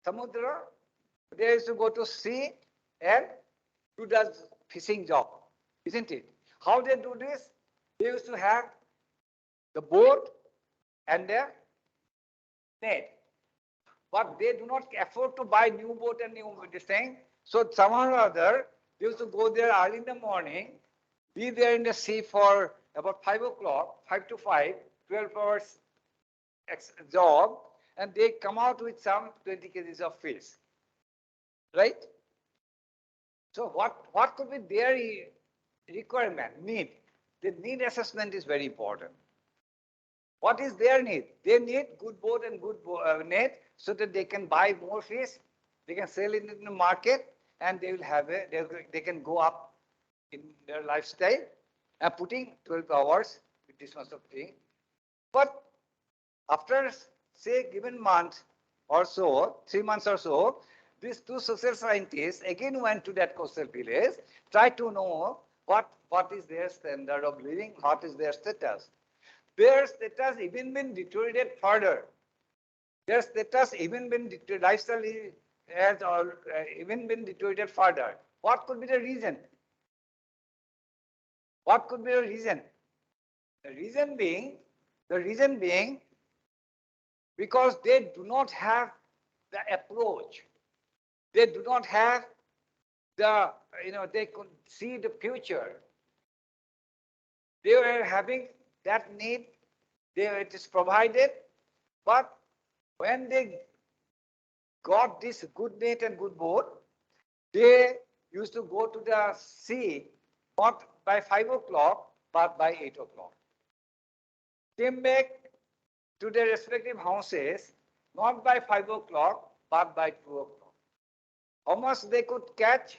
samudra, they used to go to sea and do the fishing job, isn't it? How they do this? They used to have the boat and the net. But they do not afford to buy new boat and new this thing. So somehow or other, they used to go there early in the morning, be there in the sea for about 5 o'clock, 5 to 5, 12 hours job, and they come out with some 20 kgs of fish. Right? So what could be their requirement, need? The need assessment is very important. What is their need? They need good boat and good net so that they can buy more fish, they can sell it in the market, and they will have they can go up in their lifestyle and putting 12 hours with this much of thing. But after say given month or so, 3 months or so, these two social scientists again went to that coastal village, tried to know what is their standard of living, what is their status. Their status even been deteriorated further. Their status even been lifestyle has even been deteriorated further. What could be the reason? What could be the reason? The reason being because they do not have the approach. They do not have the, they could see the future. They were having that need, it is provided, but when they got this good net and good boat, they used to go to the sea, not by 5 o'clock, but by 8 o'clock. Came back to their respective houses, not by 5 o'clock, but by 2 o'clock. How much they could catch?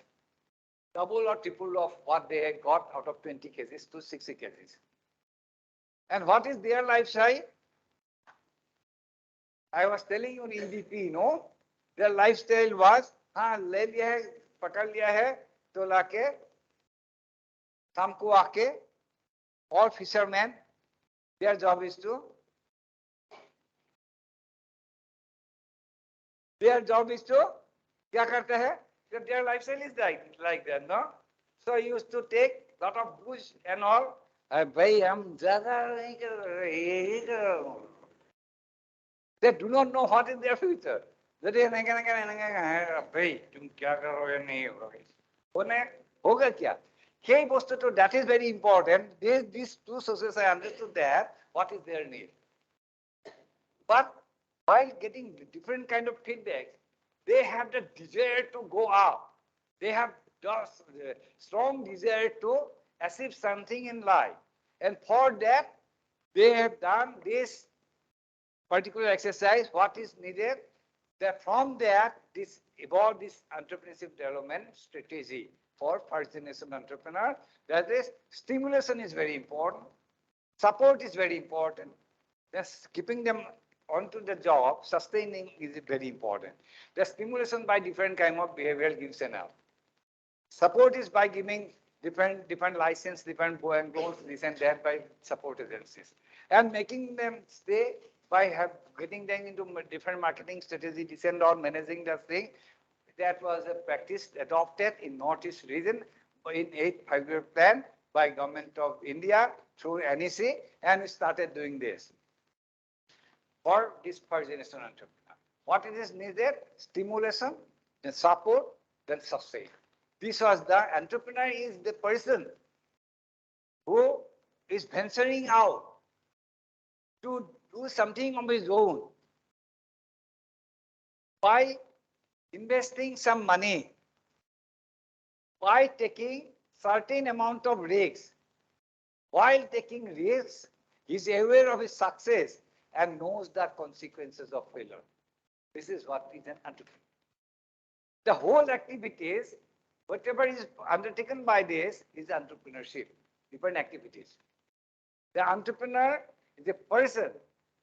Double or triple of what they had got out of 20 kgs to 60 kgs. And what is their lifestyle? I was telling you in EDP, no, their lifestyle was, हाँ ले लिया है, पकड़ लिया है, तो लाके, शाम को आके, all fishermen, their job is to, क्या करते हैं? Their lifestyle is like that, no? So I used to take lot of bush and all. भाई हम ज्यादा नहीं कर रहे, यही कर. They do not know what is their future. That is, भाई तुम क्या करोगे नहीं होगे. होने होगा क्या? Hey, Bostoto, that is very important. These two sources, I understood that what is their need. But while getting different kind of feedback, they have the desire to go up. They have just strong desire to achieve something in life. And for that, they have done this particular exercise. What is needed? That from that, this evolved this entrepreneurship development strategy for first generation entrepreneur. That is, stimulation is very important. Support is very important. Just keeping them onto the job, sustaining is very important. The stimulation by different kind of behavioral gives enough. Support is by giving different license, different goals, this and that by support agencies. And making them stay by getting them into different marketing strategy, this and all, managing the thing. That was a practice adopted in Northeast region in 8th 5-year plan by Government of India through NEC, and we started doing this for this first generation entrepreneur. What it is needed? Stimulation, then support, then sustain. This was the entrepreneur is the person who is venturing out to do something on his own by investing some money, by taking certain amount of risks. While taking risks, he is aware of his success and knows the consequences of failure. This is what is an entrepreneur. The whole activities, whatever is undertaken by this, is entrepreneurship, different activities. The entrepreneur is a person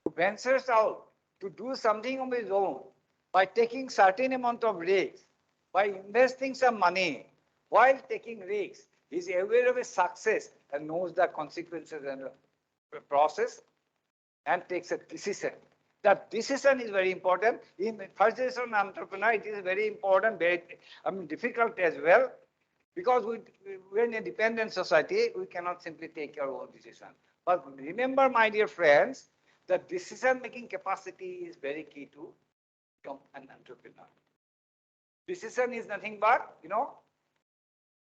who ventures out to do something on his own by taking certain amount of risks, by investing some money. While taking risks, he is aware of his success and knows the consequences and the process and takes a decision. That decision is very important. In first generation entrepreneur, it is very important, very difficult as well, because we're in a dependent society, we cannot simply take our own decision. But remember, my dear friends, the decision-making capacity is very key to become an entrepreneur. Decision is nothing but,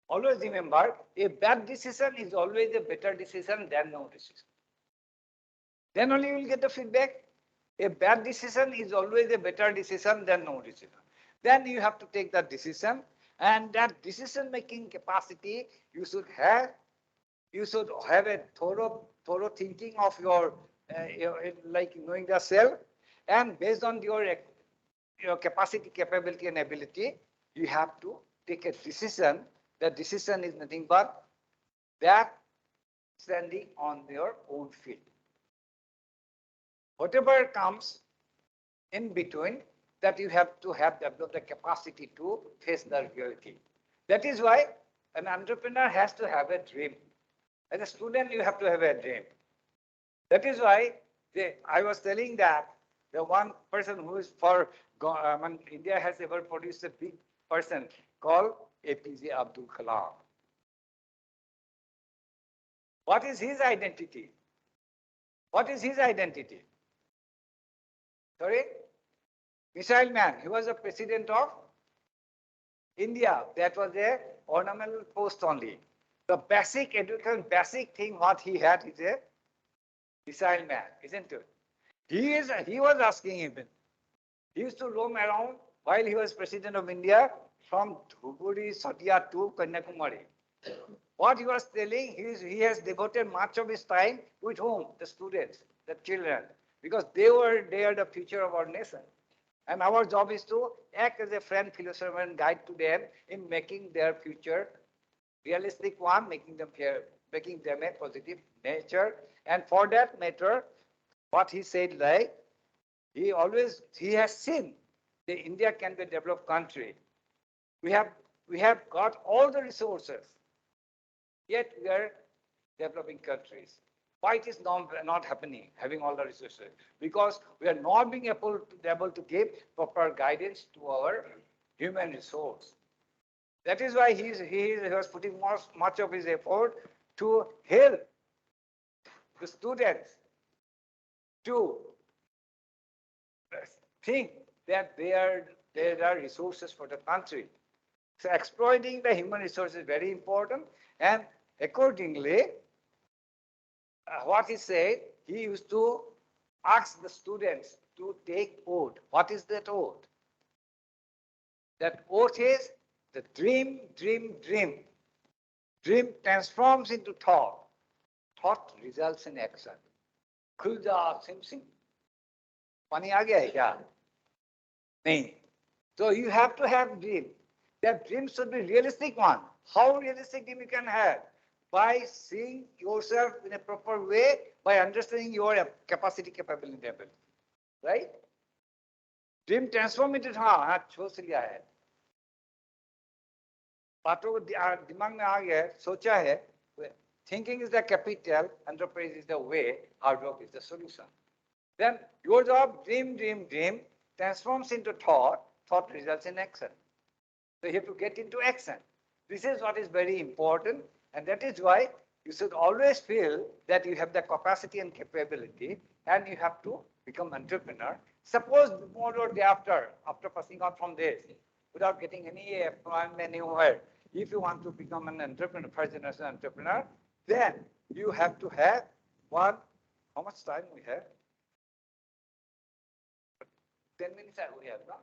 always remember, a bad decision is always a better decision than no decision. Then only you will get the feedback. A bad decision is always a better decision than no decision. Then you have to take that decision, and that decision-making capacity you should have. You should have a thorough thinking of your like knowing the self, and based on your capacity, capability, and ability, you have to take a decision. That decision is nothing but that standing on your own feet. Whatever comes in between, that you have to have the capacity to face the reality. That is why an entrepreneur has to have a dream. As a student, you have to have a dream. That is why I was telling that the one person who is India has ever produced a big person called APJ Abdul Kalam. What is his identity? What is his identity? Sorry? Missile man. He was the president of India. That was a ornamental post only. The basic education, basic thing what he had is a missile man, isn't it? He was asking him. He used to roam around while he was president of India from Dhuburi, Satia to Kanyakumari. What he was telling, he has devoted much of his time with whom? The students, the children, because they are the future of our nation. And our job is to act as a friend, philosopher, and guide to them in making their future realistic one, making them a positive nature. And for that matter, what he said, like, He has seen that India can be a developed country. We have got all the resources, yet we are developing countries. Why it is not happening, having all the resources? Because we are not being able to give proper guidance to our human resource. That is why he was putting much of his effort to help the students to think that there are resources for the country. So exploiting the human resources is very important, and accordingly, what he said, he used to ask the students to take oath. What is that oath? That oath is the dream, dream, dream. Dream transforms into thought. Thought results in action. खुल जा SIM SIM पानी आ गया है क्या? नहीं. So you have to have dream. That dream should be realistic one. How realistic dream you can have? By seeing yourself in a proper way, by understanding your capacity, capability level. Right? Dream transform into हाँ सोच लिया है. बातों को दिमाग में आ गया, सोचा है. Thinking is the capital, enterprise is the way, hard work is the solution. Then your job, dream, dream, dream, transforms into thought, thought results in action. So you have to get into action. This is what is very important, and that is why you should always feel that you have the capacity and capability, and you have to become entrepreneur. Suppose tomorrow or day after passing out from this, without getting any employment anywhere, if you want to become an entrepreneur, first generation entrepreneur, then you have to have one. How much time we have? 10 minutes we have, no?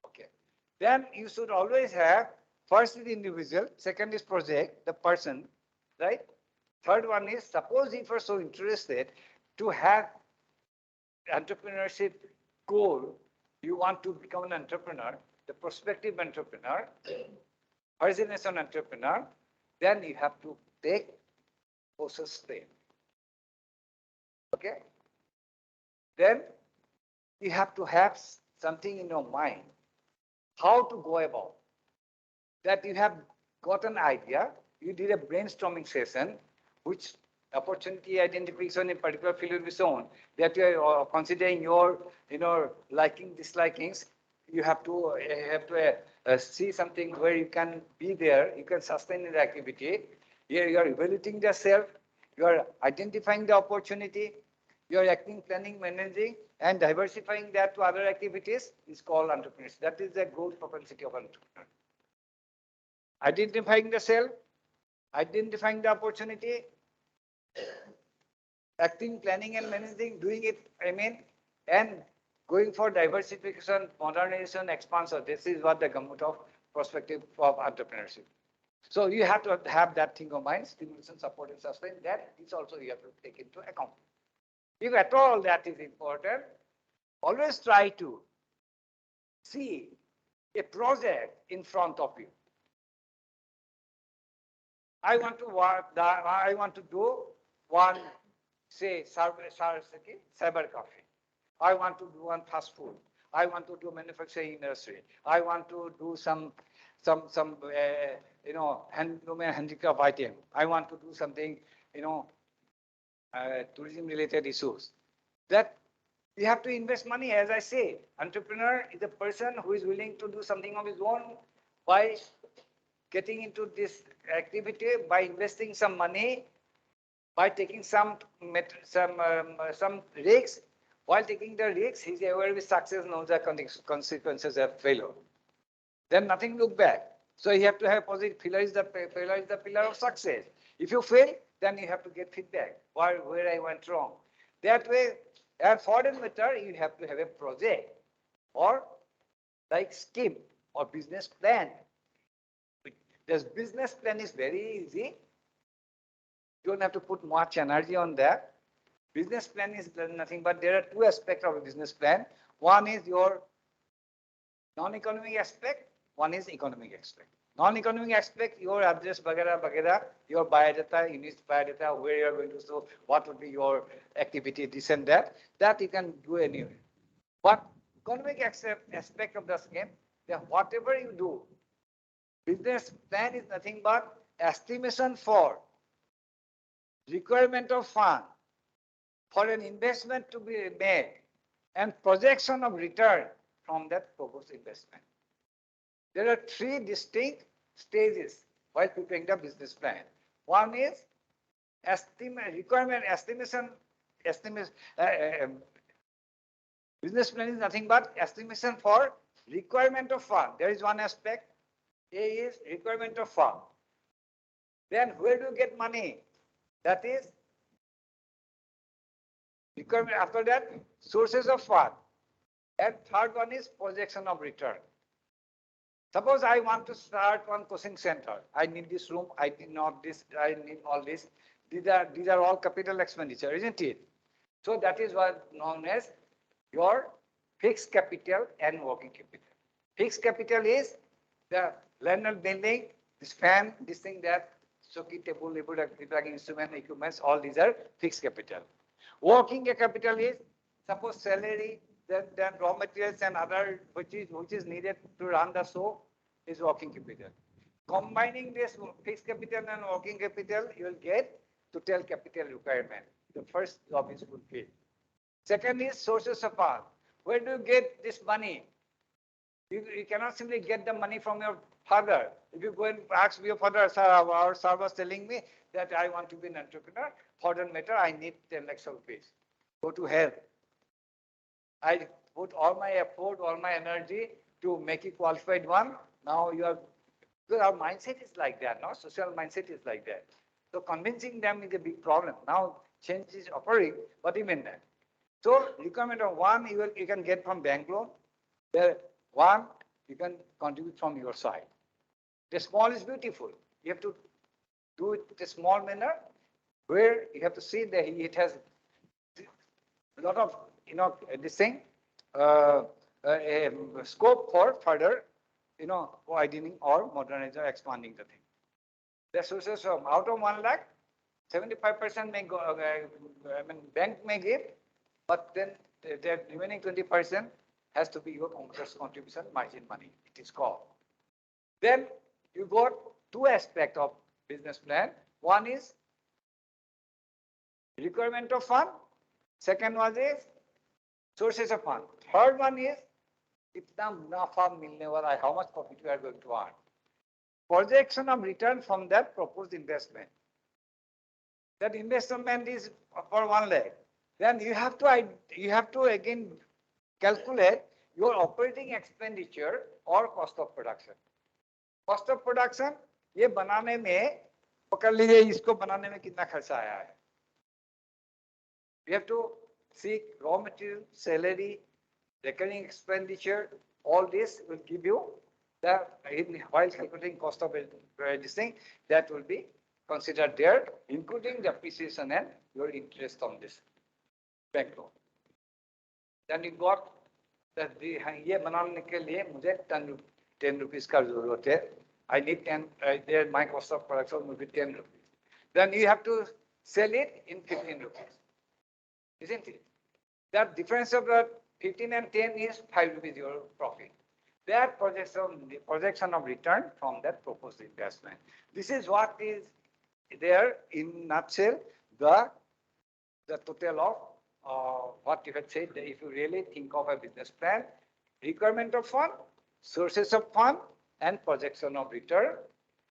Okay. Then you should always have, first is individual, second is project, the person, right? Third one is, suppose if you're so interested to have entrepreneurship goal, you want to become an entrepreneur, the prospective entrepreneur, first generation entrepreneur, then you have to take process step. Okay? Then you have to have something in your mind, how to go about. That you have got an idea, you did a brainstorming session, which opportunity identification in particular field will be shown, that you are considering your liking, dislikings. You have to see something where you can be there, you can sustain the activity. Here you are evaluating the self, you are identifying the opportunity, you are acting, planning, managing, and diversifying that to other activities is called entrepreneurship. That is the growth propensity of entrepreneur. Identifying the self, identifying the opportunity, acting, planning, and managing, doing it, and going for diversification, modernization, expansion. This is what the gamut of perspective of entrepreneurship. So you have to have that thing of mind, stimulation, support, and sustain. That is also you have to take into account. If at all that is important, always try to see a project in front of you. I want to do one, say, cyber cafe. I want to do one fast food. I want to do manufacturing industry. I want to do some handloom and handicraft item. I want to do something, tourism related issues. That you have to invest money, as I say. Entrepreneur is a person who is willing to do something of his own by getting into this activity, by investing some money, by taking some risks. While taking the risks, he is aware with success, knows the consequences of failure. Then nothing look back. So you have to have positive. Failure is the pillar of success. If you fail, then you have to get feedback. Where I went wrong. That way, and for that matter, you have to have a project or like scheme or business plan. This business plan is very easy. You don't have to put much energy on that. Business plan is nothing but there are two aspects of a business plan. One is your non-economic aspect, one is economic aspect. Non-economic aspect, your address, bagera, your biodata, unit biodata, where you are going to show, what would be your activity, this and that you can do anyway. But economic aspect of the scheme, that whatever you do, business plan is nothing but estimation for requirement of fund for an investment to be made and projection of return from that proposed investment. There are three distinct stages while preparing the business plan. One is requirement estimation. Business plan is nothing but estimation for requirement of fund. There is one aspect. A is requirement of fund. Then where do you get money? That is requirement. After that, sources of fund. And third one is projection of return. Suppose I want to start one coaching center. I need this room, I need not this, I need all this. These are all capital expenditure, isn't it? So that is what known as your fixed capital and working capital. Fixed capital is the land and building, this fan, this thing, that, socket, table, instrument, equipments, all these are fixed capital. Working capital is, suppose salary, then raw materials and other which is needed to run the show is working capital. Combining this fixed capital and working capital, you will get total capital requirement. The first job is fulfilled. Second is sources of fund. Where do you get this money? You cannot simply get the money from your father. If you go and ask your father, sir, our sir was telling me that I want to be an entrepreneur. For that matter, I need 10 lakhs rupees. Go to hell. I put all my effort, all my energy to make it qualified one. Now you are, because our mindset is like that, no? Social mindset is like that. So convincing them is a big problem. Now change is occurring, but even that. So requirement of one you can get from bank loan. The one you can contribute from your side. The small is beautiful. You have to do it in a small manner where you have to see that it has a lot of, this thing, scope for further, widening or modernizing or expanding the thing. The sources of out of 1 lakh, 75% may go, bank may give, but then the remaining 20% has to be your contribution margin money. It is called. Then you got two aspects of business plan. One is requirement of fund. Second one is sources of fund. Third one is kitna munafa milne wala hai, how much profit we are going to earn. Projection of return from that proposed investment. That investment is for 1 lakh. Then you have to again calculate your operating expenditure or cost of production. Cost of production, ये बनाने में पकड़ लीजिए इसको बनाने में कितना खर्चा आया है. We have to seek raw material, salary, recurring expenditure. All this will give you the, while calculating cost of this thing, that will be considered there, including depreciation and your interest on this bank loan. Then you got that ये बनाने के लिए मुझे 10 rupees का जरूरत है. I need 10. There my cost of production will be 10 rupees. Then you have to sell it in 15 rupees. Isn't it? That difference of the 15 and 10 is 5 rupees your profit. That projection of return from that proposed investment. This is what is there in nutshell, the total of what you had said. If you really think of a business plan, requirement of fund, sources of fund, and projection of return.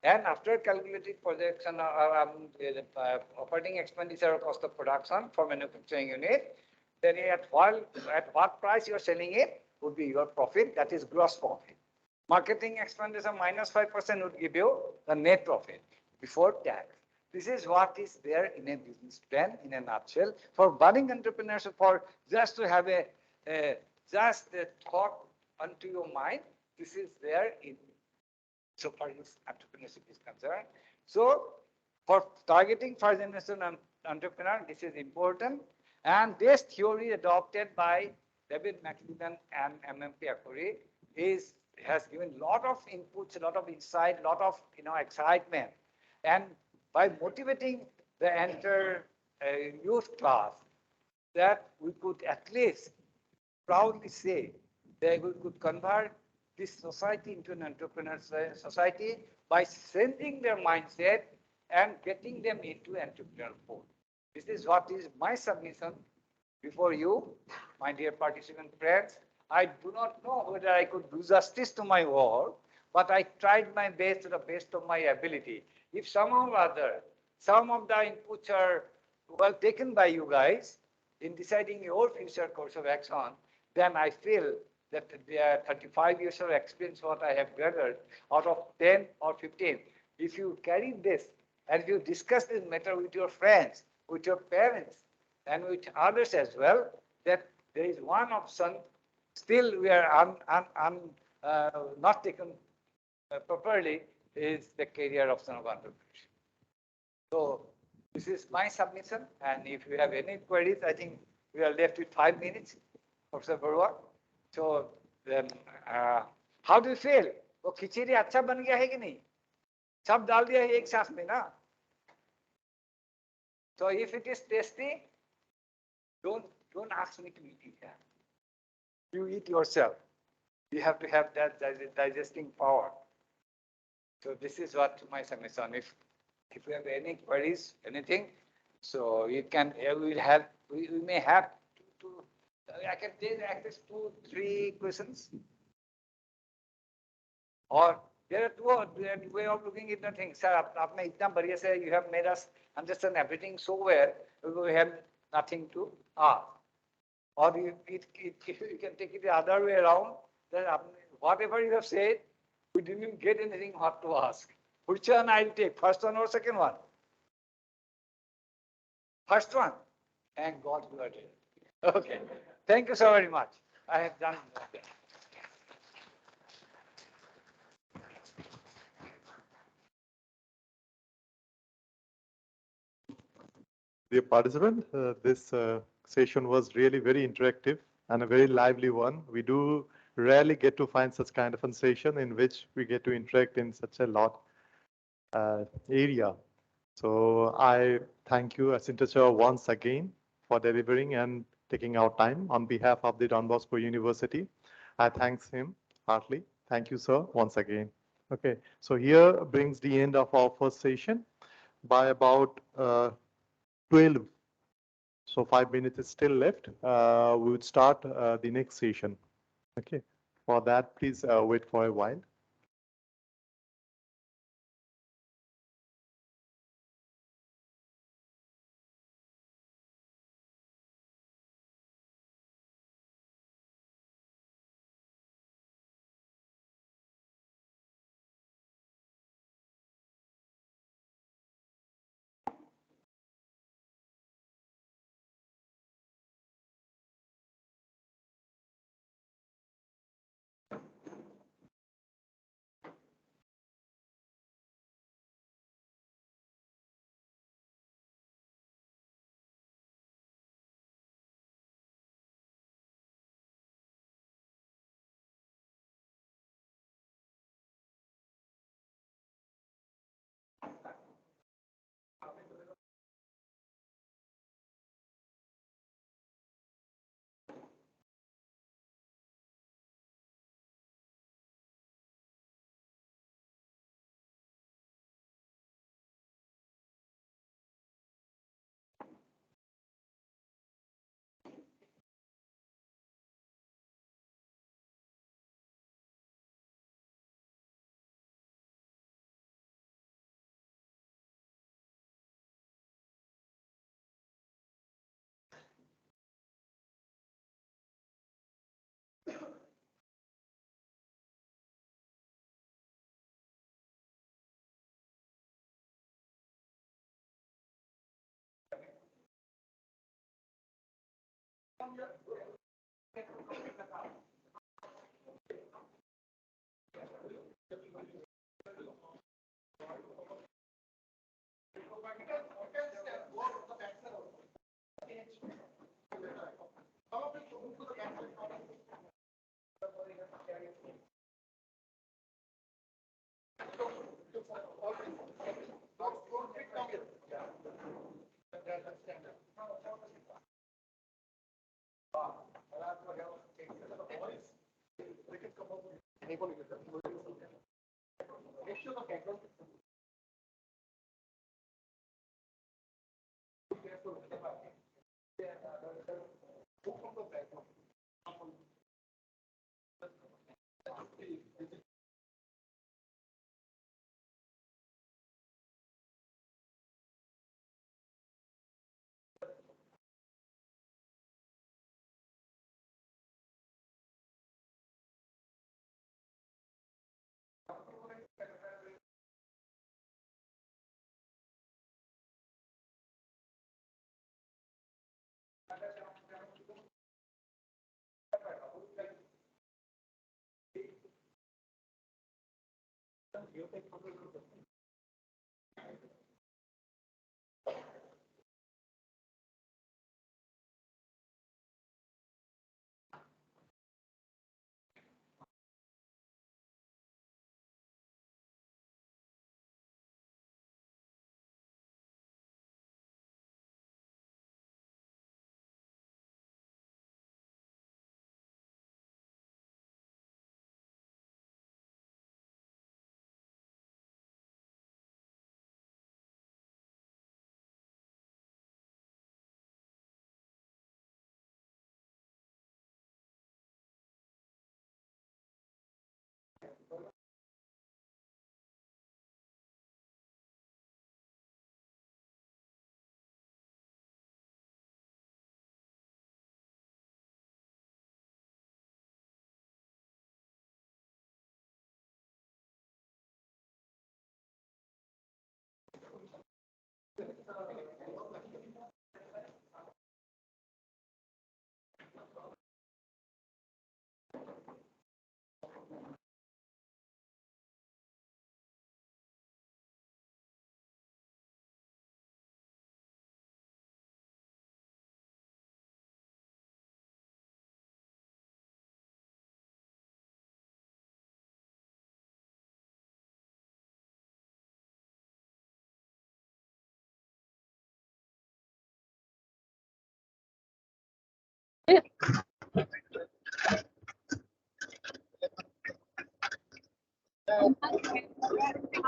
And after calculating projection operating expenditure or cost of production for manufacturing unit, then at what price you are selling it would be your profit, that is gross profit. Marketing expenditure minus 5% would give you the net profit before tax. This is what is there in a business plan in a nutshell. For budding entrepreneurs, for just to have just a thought onto your mind, this is there in so far as entrepreneurship is concerned. So for targeting first generation entrepreneur, this is important. And this theory adopted by David McLennan and MMP Akuri is has given a lot of inputs, a lot of insight, a lot of excitement. And by motivating the entire youth class, that we could at least proudly say that we could convert this society into an entrepreneur society by sending their mindset and getting them into entrepreneurial mode. This is what is my submission before you, my dear participant friends. I do not know whether I could do justice to my work, but I tried my best to the best of my ability. If somehow or other, some of the inputs are well taken by you guys in deciding your future course of action, then I feel that the 35 years of experience what I have gathered out of 10 or 15, if you carry this and if you discuss this matter with your friends, with your parents, and with others as well, that there is one option still we are not taken properly, is the career option of entrepreneurship. So this is my submission, and if you have any queries, I think we are left with 5 minutes, Professor Barua. So then, how do you feel? वो खिचड़ी अच्छा बन गया है कि नहीं? सब डाल दिया है एक साथ में ना? So if it is tasty, don't ask me to eat it. You eat yourself. You have to have that digesting power. So this is what my submission. If you have any queries, anything, so you can. We may have two. I can take at least 2-3 questions. Or there are two way of looking at the thing. Sir, आपने इतना बढ़िया से you have made us understand everything so well. We have nothing to ask. Or you can take it the other way around. That whatever you have said, we didn't get anything what to ask. Which one I'll take? First one or second one? First one. Thank God you are there. Okay. Thank you so very much. I have done that. Dear participant, this session was really very interactive and a very lively one. We do rarely get to find such kind of a session in which we get to interact in such a lot area. So I thank you, Asinta once again for delivering and taking our time on behalf of the Don Bosco University. I thanks him heartily. Thank you, sir, once again. Okay, so here brings the end of our first session. By about 12, so 5 minutes is still left. We would start the next session. Okay, for that, please wait for a while.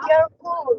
Careful.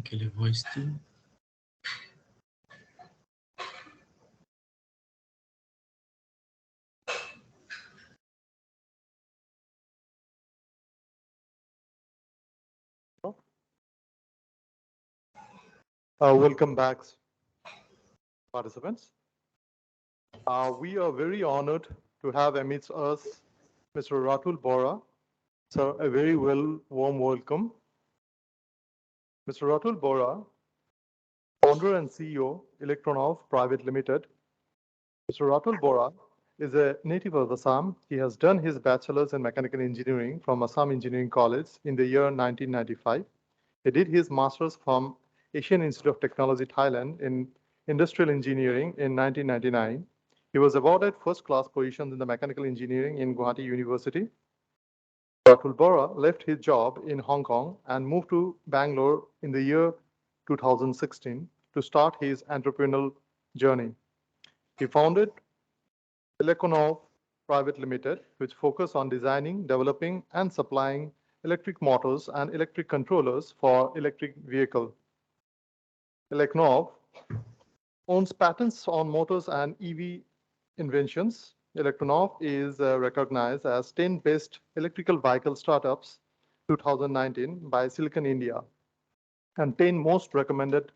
Aquele voice too. Welcome back, participants. We are very honored to have amidst us Mr. Ratul Bora. Sir, a very warm welcome. Mr. Ratul Bora, founder and CEO, Electronov Private Limited. Mr. Ratul Bora is a native of Assam. He has done his bachelor's in mechanical engineering from Assam Engineering College in the year 1995. He did his master's from Asian Institute of Technology, Thailand in industrial engineering in 1999. He was awarded first-class positions in the mechanical engineering in Guwahati University. Atul Bora left his job in Hong Kong and moved to Bangalore in the year 2016 to start his entrepreneurial journey. He founded Elekonov Private Limited, which focused on designing, developing, and supplying electric motors and electric controllers for electric vehicles. Elekonov owns patents on motors and EV inventions. Elektronov is recognized as 10 best electrical vehicle startups 2019 by Silicon India and 10 most recommended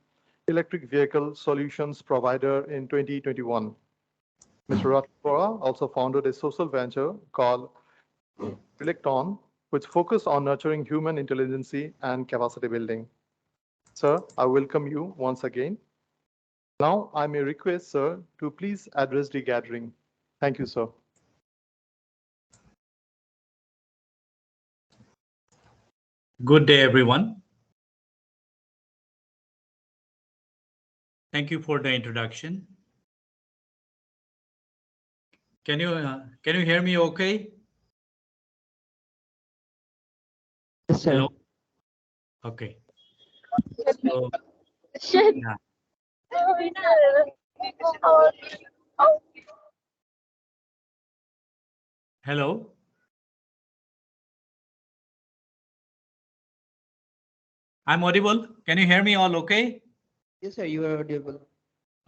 electric vehicle solutions provider in 2021. Mr. Ratul Bora also founded a social venture called Electron, which focused on nurturing human intelligence and capacity building. Sir, I welcome you once again. Now I may request, sir, to please address the gathering. Thank you, sir. Good day, everyone. Thank you for the introduction. Can you hear me okay? Yes, sir. Hello? Okay. So, yeah. Hello? I'm audible. Can you hear me all okay? Yes, sir, you are audible.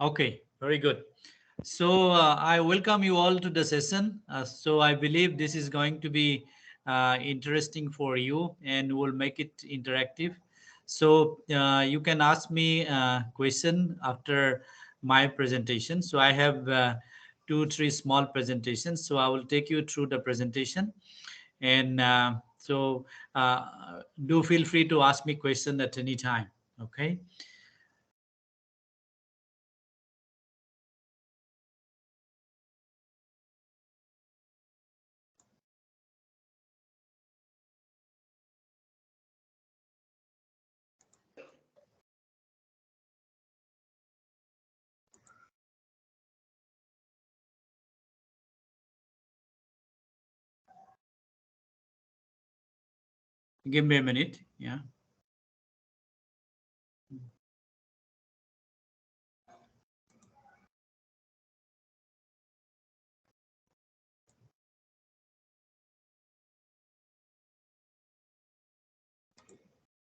Okay, very good. So I welcome you all to the session. So I believe this is going to be interesting for you and we'll make it interactive. So you can ask me a question after my presentation. So I have 2-3 small presentations. So I will take you through the presentation. And do feel free to ask me question at any time. Okay. Give me a minute. Yeah.